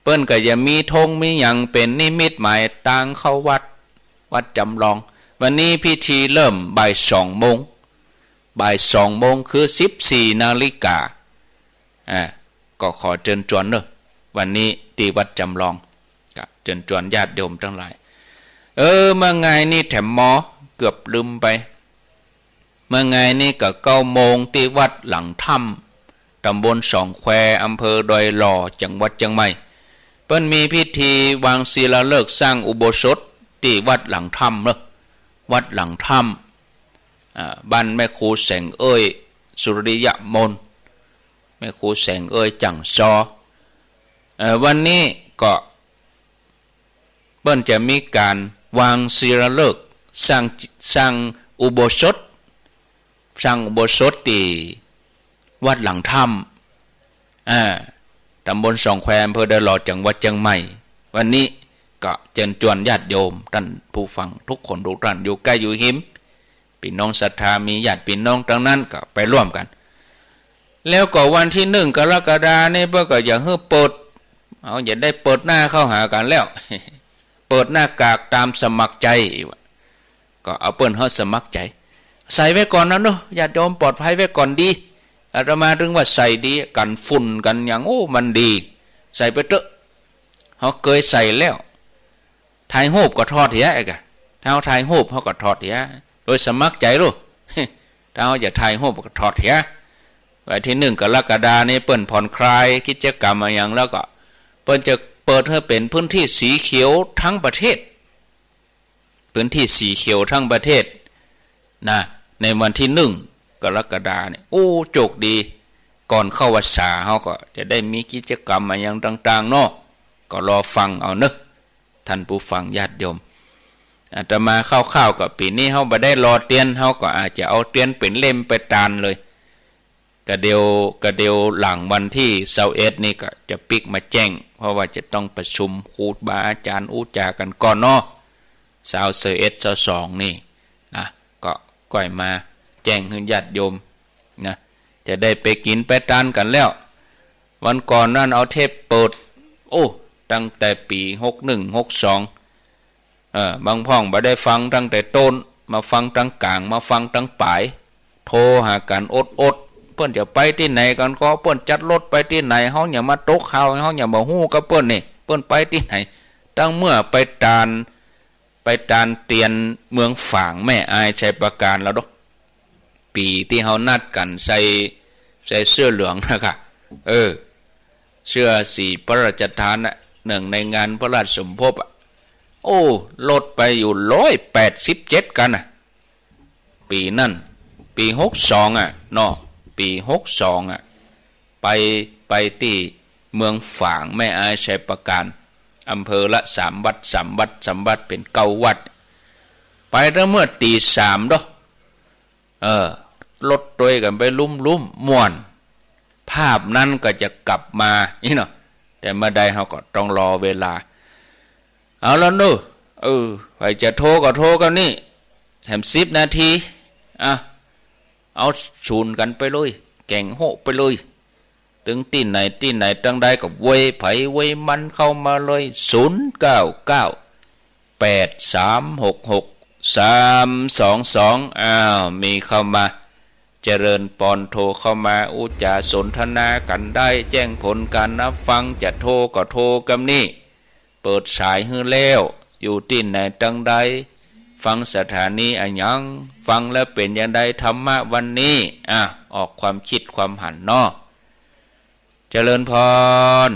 เปิ้นก็จะมีธงมีอย่างเป็นนิมิตหมายต่างเข้าวัดจำลองวันนี้พิธีเริ่มบ่าย2 โมงคือ14 นาฬิกาก็ขอเชิญชวนเนอะวันนี้ที่วัดจำลองก็เชิญชวนญาติโยมทั้งหลายเมื่อไงนี่แถมหมอเกือบลืมไปเมื่อไงนี่ก็9 โมงที่วัดหลังถ้ำตำบลสองแควอำเภอดอยหล่อจังหวัดเชียงใหม่เปิ้นมีพิธีวางศิลาฤกษ์สร้างอุโบสถที่วัดหลังถ้ำเนอะวัดหลังถ้ำบ้านแม่ครูแสงสุริยมนแม่ครูแสงจังซอวันนี้ก็เปิ้นจะมีการวางศิลาฤกษ์สร้างอุโบสถที่วัดหลังถ้ำตำบลสองแควอำเภอดอยหล่อจังหวัดเชียงใหม่วันนี้ก็เชิญชวนญาติโยมท่านผู้ฟังทุกคนทุกท่านอยู่ใกล้อยู่หิมพี่น้องศรัทธามีญาติพี่น้องทั้งนั้นก็ไปร่วมกันแล้วก็วันที่1 กรกฎาคมนี่เพื่อก็อย่าให้เปิดอย่าได้เปิดหน้าเข้าหากันแล้ว เปิดหน้ากากตามสมัครใจก็เอาเปิ้นเฮาสมัครใจใส่ไว้ก่อนนะเนาะญาติโยมปลอดภัยไว้ก่อนดีอาตมาถึงว่าใส่ดีกันฝุ่นกันอย่างมันดีใส่ไปเถอะเขาเคยใส่แล้วถ่ายรูปก็ทอดเหี้ยกะถ้าเขาถ่ายรูปเขาก็ทอดเหี้ยโดยสมัครใจรู้ ถ้าเขาจะถ่ายรูปก็ทอดเหี้ยวันที่1 กรกฎาคมนี้เปิ้นผ่อนคลายกิจกรรมอะไรอย่างแล้วก็เปิ้นจะเปิดให้เป็นพื้นที่สีเขียวทั้งประเทศพื้นที่สีเขียวทั้งประเทศนะในวันที่1 กรกฎาคมนี่โชคดีก่อนเข้าพรรษาเขาก็จะได้มีกิจกรรมอะไรอย่างต่างๆเนาะก็รอฟังเอาเนอะท่านผู้ฟังญาติโยมอาตมาคร่าวๆกับปีนี้เขาบ่ได้รอเตียนเขาก็อาจจะเอาเตียนเป็นเล่มไปตานเลย กระเดียวหลังวันที่21นี่ก็จะปิกมาแจ้งเพราะว่าจะต้องประชุมครูบาอาจารย์อุจากันก่อนเนาะ21 22นี่นะก็ก่อยมาแจ้งให้ญาติโยมนะจะได้ไปกินไปทานกันแล้ววันก่อนนั่นเอาเทปเปิดโอ้ตั้งแต่ปี61 62บางพ่องบ่ได้ฟังตั้งแต่ต้นมาฟังตั้งกลางมาฟังตั้งปลายโทรหากันอดเปิ้นจะไปที่ไหนกันก็เปิ้นจัดรถไปที่ไหนเฮาอย่ามาตกข่าวเฮาอย่ามาฮู้กับเปิ้นนี่เปิ้นไปที่ไหนตั้งเมื่อไปตานเตียนเมืองฝางแม่อายชัยประการแล้วดอกปีที่เฮานัดกันใส่เสื้อเหลืองนะคะเสื้อสีพระราชทานน่ะหนึ่งในงานพระราชสมภพโอ้ลดไปอยู่187กันน่ะปีนั่นปี62เนาะปี62ไปที่เมืองฝางแม่อายชัยประการอำเภอละ3 วัดเป็น9 วัดไปตั้งเมื่อตี 3ดอกรถด้วยกันไปลุ่มม่วนภาพนั้นก็จะกลับมานี่เนาะแต่เมื่อใดเฮาก็ต้องรอเวลาเอาแล้วเนาะใครจะโทรก็โทรกันนี่แหม10 นาทีเอาชูนกันไปเลยแก่งโหไปเลยถึงที่ไหนตั้งใดก็เวยไผเวยมันเข้ามาเลย0998366 322มีเข้ามาเจริญปอนโทรเข้ามาอุจาสนทนากันได้แจ้งผลการนับฟังจะโทรก็โทรกันนี่เปิดสายให้แล้วอยู่ที่ไหนตั้งใดฟังสถานีอันยังฟังแล้วเป็นอย่างใดธรรมะวันนี้ออกความคิดความหันเนาะเจริญพร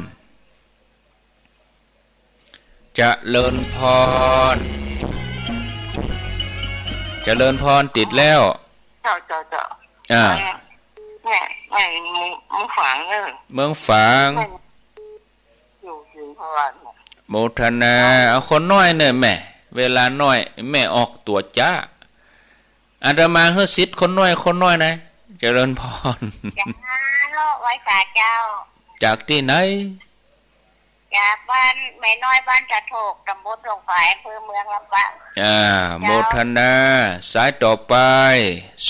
เจริญพรติดแล้วเจ้าแม่เมืองฝางเมืองฝางอยู่พวานโมทนาเอาคนน้อยเนี่ยแม่เวลาน้อยแม่ออกตัวจ้าอาตมาเฮือสิทธิ์คนน้อยนะเจริญพรจ้าโลไว้สาเจ้าจากที่ไหนจากบ้านแม่น้อยบ้านจะโถกตำบลหลงฝายอำเภอเมืองลำปางโมทนาสายต่อไป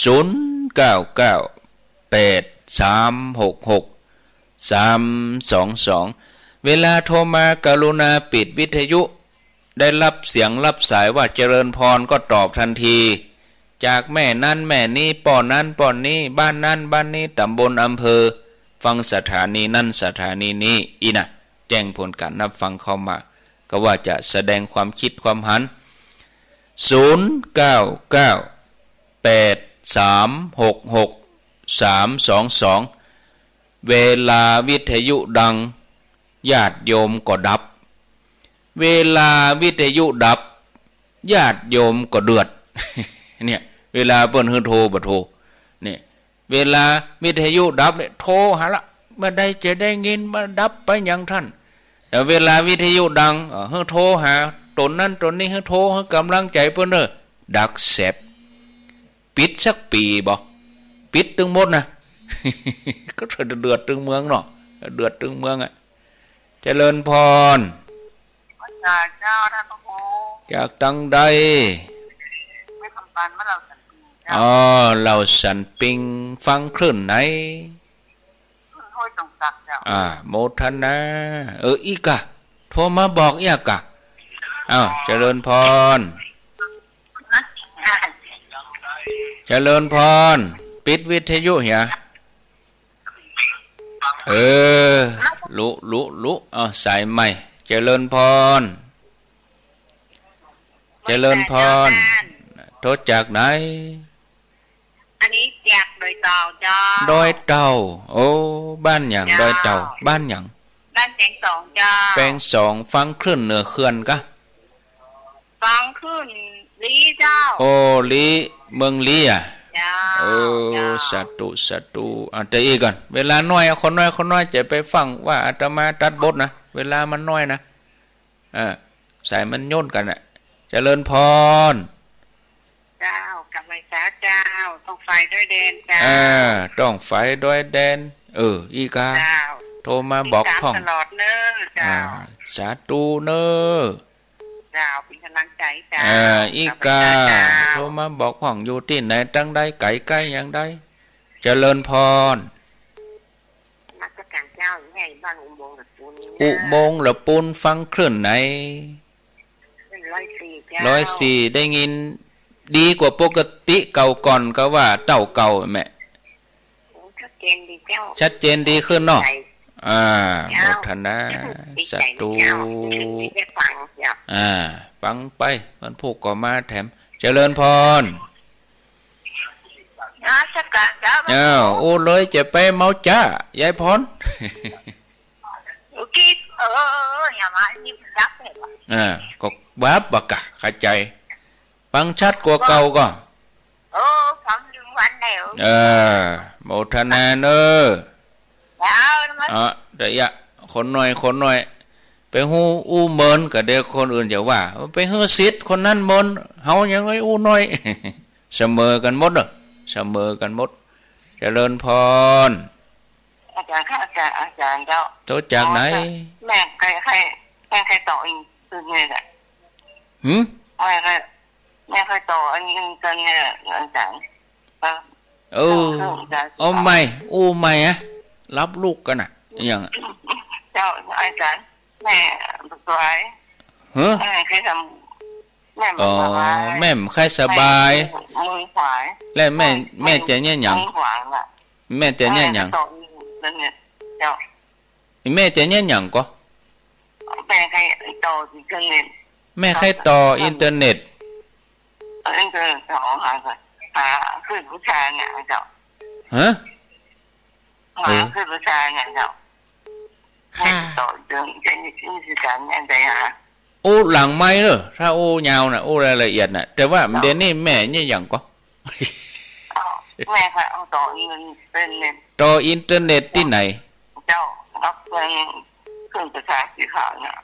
0998366322เวลาโทรมากรุณาปิดวิทยุได้รับเสียงรับสายว่าเจริญพรก็ตอบทันทีจากแม่นั้นแม่นี้ป้อนั้นป้อนนี้บ้านนั้นบ้านนี้ตำบลอำเภอฟังสถานีนั้นสถานีนี้นะแจ้งผลการนับฟังเข้ามาก็ว่าจะแสดงความคิดความหัน0998366322เวลาวิทยุดังญาติโยมก็ดับเวลาวิทยุดับญาติโยมก็เดือดเนี่ยเวลาเปิ้นโทรบ่โทรนี่เวลาวิทยุดับเนี่ยโทรหาละเมื่อใดจะได้ยินมาดับไปยังท่านแต่เวลาวิทยุดังโทรหาตนนั้นตนนี้โทรให้กำลังใจเพิ่นดักแสบปิดสักปีบ่ปิดตึงหมดนะ ก็เดือดตึงเมืองเนาะเดือดตึงเมืองเจริญพรจากเจ้าท่านพระครูจากตังใดไม่ทำการเมื่อเราสันปิงเราสันปิงฟังคลื่นไหนห้วยตรงตักเจ้าโมทนาอีกะโทรมาบอกอีกะเจริญพรเจริญพรปิดวิทยุเหียลุสายใหม่เจริญพรโทรจากไหนอันนี้จากดอยเต่าจ้าดอยเต่าโอ้บ้านหยังดอยเต่าบ้านหยังบ้านแปงสองจ้าแปงสองฟังคลื่นเหนือเขื่อนกะฟังคลื่นลีเจ้าโอ้ลีเมืองลีสัตุแต่อีกก่อนเวลาน้อยคนน้อยจะไปฟังว่าอาตมาตัดบทนะเวลามันน้อยนะสายมันโยนกันเจริญพรเจ้ากับไว้สาเจ้าโท ต้องไฟด้วยเดนเจ้า ต้องไฟด้วยแดนอีกา เจ้า โทรมาบอกพ่อง ตลอดเนอะเจ้า สาธุเนอ เจ้าเป็นกำลังใจเจ้า อีกาโทรมาบอกพ่องอยู่ที่ไหนจังใดไก่ใกล้อย่างใดเจริญพร นักการเจ้าอยู่ไงบ้านอุโมงค์หรือปูน อุโมงค์หรือปูนฟังคลื่นไหน 104เจ้า 104ได้ยินดีกว่าปกติเก่าก่อนก็ว่าเต่าเก่าแม่ ชัดเจนดีเจ้า ชัดเจนดีขึ้นเนาะโมทนา ดี สา ใจ ธุ เจ้าได้ฟังเจ้า ฟังไปมันผูกก็มาแถมเจริญพร นักการเจ้า โอ้เลยจะไปเมาจ้ายายพร คิดอย่ามานี่จับเลยว่ะ ก็บ้าบักกะเข้าใจฟังชัดกว่าเก่าก็ ฟังถึงวันแล้ว โมทนาเนอ แล้วมัน เดี๋ยวคนหน่อยไปหูอู้เมินกับเด็กคนอื่นจะว่าไปฮื้อซิดคนนั้นเมินเฮายังไงอู้น้อย เสมอกันหมดเสมอกันหมดเจริญพร อาจารย์ค่ะอาจารย์เจ้า โตจากไหน แม่ใครต่ออีกคือไงแหละ หืม แม่เคยต่ออันนี้กันเนี่ยอาจารย์ ไม่อู้ไม่รับลูกกันอย่าง เจ้าอาจารย์แม่สวย เฮ้อ แม่เคยทำแม่ แม่ใครสบาย มือขวา และแม่จะเนี่ยหยัง มือขวาล่ะ แม่จะเนี่ยหยัง ต่อเนี่ยเจ้า แม่จะเนี่ยหยังก็ แม่ใครต่ออีกกันเนี่ย แม่ใครต่ออินเทอร์เน็ต นั่นคือสองหาขึ้นผู้ชายเนี่ยเจ้า ฮะ ขึ้นผู้ชายเนี่ยเจ้าต่อเรื่องจะนี่คือการเนี่ยใจหา โอ้หลังไม้เนอะถ้าโอ้ยาวนะโอ้รายละเอียดนะแต่ว่าเดี๋ยวนี้แม่เนี่ยหยังก็ แม่ค่ะเอาต่อเงินเป็นเนี่ย ต่ออินเทอร์เน็ตที่ไหน เจ้ารับเงินขึ้นประชาสีขาวเนี่ย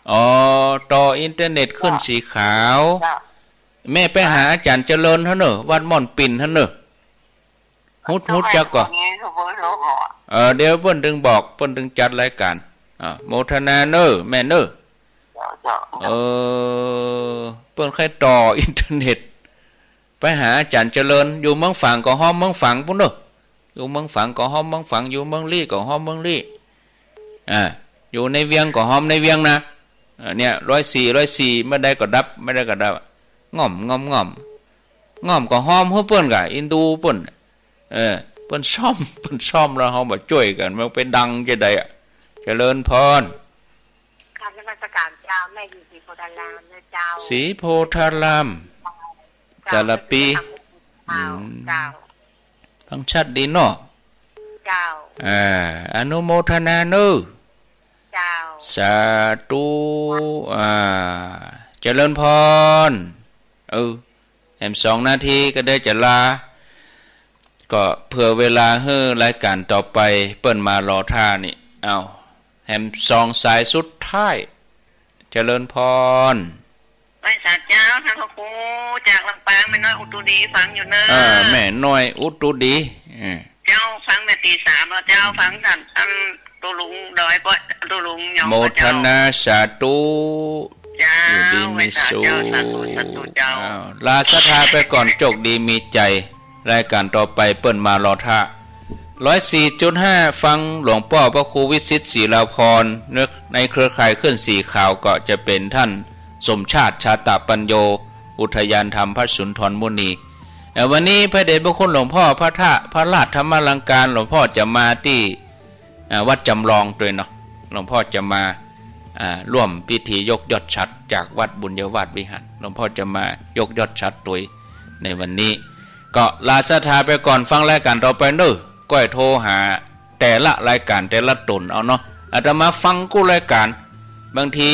ต่ออินเทอร์เน็ตขึ้นสีขาว เจ้า แม่ไปหาอาจารย์เจริญเท่าเนอะวัดม่อนปิ่นเท่าเนอะฮุดจักก่อเดี๋ยวเพิ่นถึงบอกเพิ่นถึงจัดรายการโมทนาเนอะแม่เนอะเพิ่นใครต่ออินเทอร์เน็ตไปหาอาจารย์เจริญอยู่เมืองฝั่งก็ห้อมเมืองฝั่งพุ่นเนอะอยู่เมืองฝั่งก็ห้อมเมืองฝั่งอยู่เมืองลี่ก็ห้อมเมืองลี่อยู่ในเวียงก็ห้อมในเวียงนะเนี่ย104เมื่อใดก็ดับไม่ได้ก็ดับง่อมก็ห้อมเพื่อนกะอินดูเปิ้นเปิ้นซ่อมแล้วเฮามาช่วยกันมันไปดังจะได้เจริญพร ครับนมัสการเจ้าแม่อยู่ศรีโพธิ์ารามนะเจ้า ศรีโพธารามจารปีเจ้าฟังชัดดีเนาะ เจ้าอนุโมทนาเนอะ เจ้า สาธุเจริญพรแอม2 นาทีก็ได้จะลาก็เผื่อเวลาให้รายการต่อไปเปิ้นมารอท่านี่แฮม2 สายสุดท้ายเจริญพร ไปสาเจ้าท่านพระครูจากลำปางแม่น้อยอุตุดีฟังอยู่เนอะแม่น้อยอุตุดีเจ้าฟังแม่ตี 3แล้วเจ้าฟังท่านตัวลุงดอยก็ตัวลุงยอง โมทนาสาธุอยู่ดีมีสุขลาสถาไปก่อนโชคดีมีใจรายการต่อไปเปิ้นมารอท่า104.5 ฟังหลวงพ่อพระครูวิสิตศรีลาภรณ์ในเครือข่ายขึ้นสีข่าวก็จะเป็นท่านสมชาติชาตปัญโยอุทยานธรรมพระสุนทรมุนีวันนี้พระเดชพระคุณหลวงพ่อพระราชธรรมลังการหลวงพ่อจะมาที่วัดจำลองด้วยเนาะหลวงพ่อจะมาร่วมพิธียกยอดฉัตรจากวัดบุญยวาสวิหารหลวงพ่อจะมายกยอดฉัตรตัวในวันนี้ก็ลาสถาไปก่อนฟังรายการต่อไปเด้อก้อยโทรหาแต่ละรายการแต่ละตนเอาเนาะอาตมาฟังกู้รายการบางที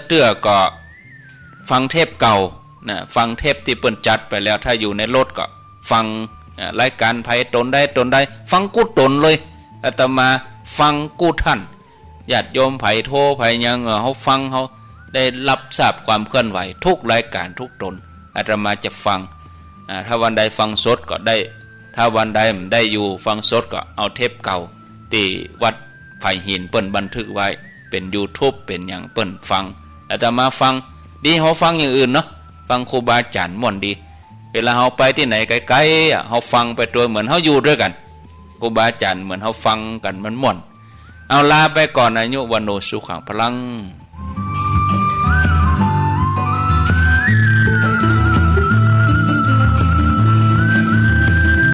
เตื้อก็ฟังเทปเก่านะฟังเทปที่เปิ้นจัดไปแล้วถ้าอยู่ในรถก็ฟังรายการไผตนได้ฟังกู้ตนเลยอาตมาฟังกู้ท่านญาติโยมไผโทรไผยังเฮาฟังเฮาได้รับทราบความเคลื่อนไหวทุกรายการทุกตนอาตมาจะฟัง ถ้าวันใดฟังสดก็ได้ถ้าวันใดไม่ได้อยู่ฟังสดก็เอาเทปเก่าที่วัดไผ่หินเปิ้นบันทึกไว้เป็น YouTube เป็นอย่างเปิ้นฟังแล้วจะมาฟังดีเฮาฟังอย่างอื่นเนาะฟังครูบาอาจารย์ม่วนดีเวลาเฮาไปที่ไหนไกลๆเฮาฟังไปตัวเหมือนเฮาอยู่ด้วยกันครูบาอาจารย์เหมือนเฮาฟังกันมันม่วนเอาลาไปก่อนอายุวันโนสุขังพลัง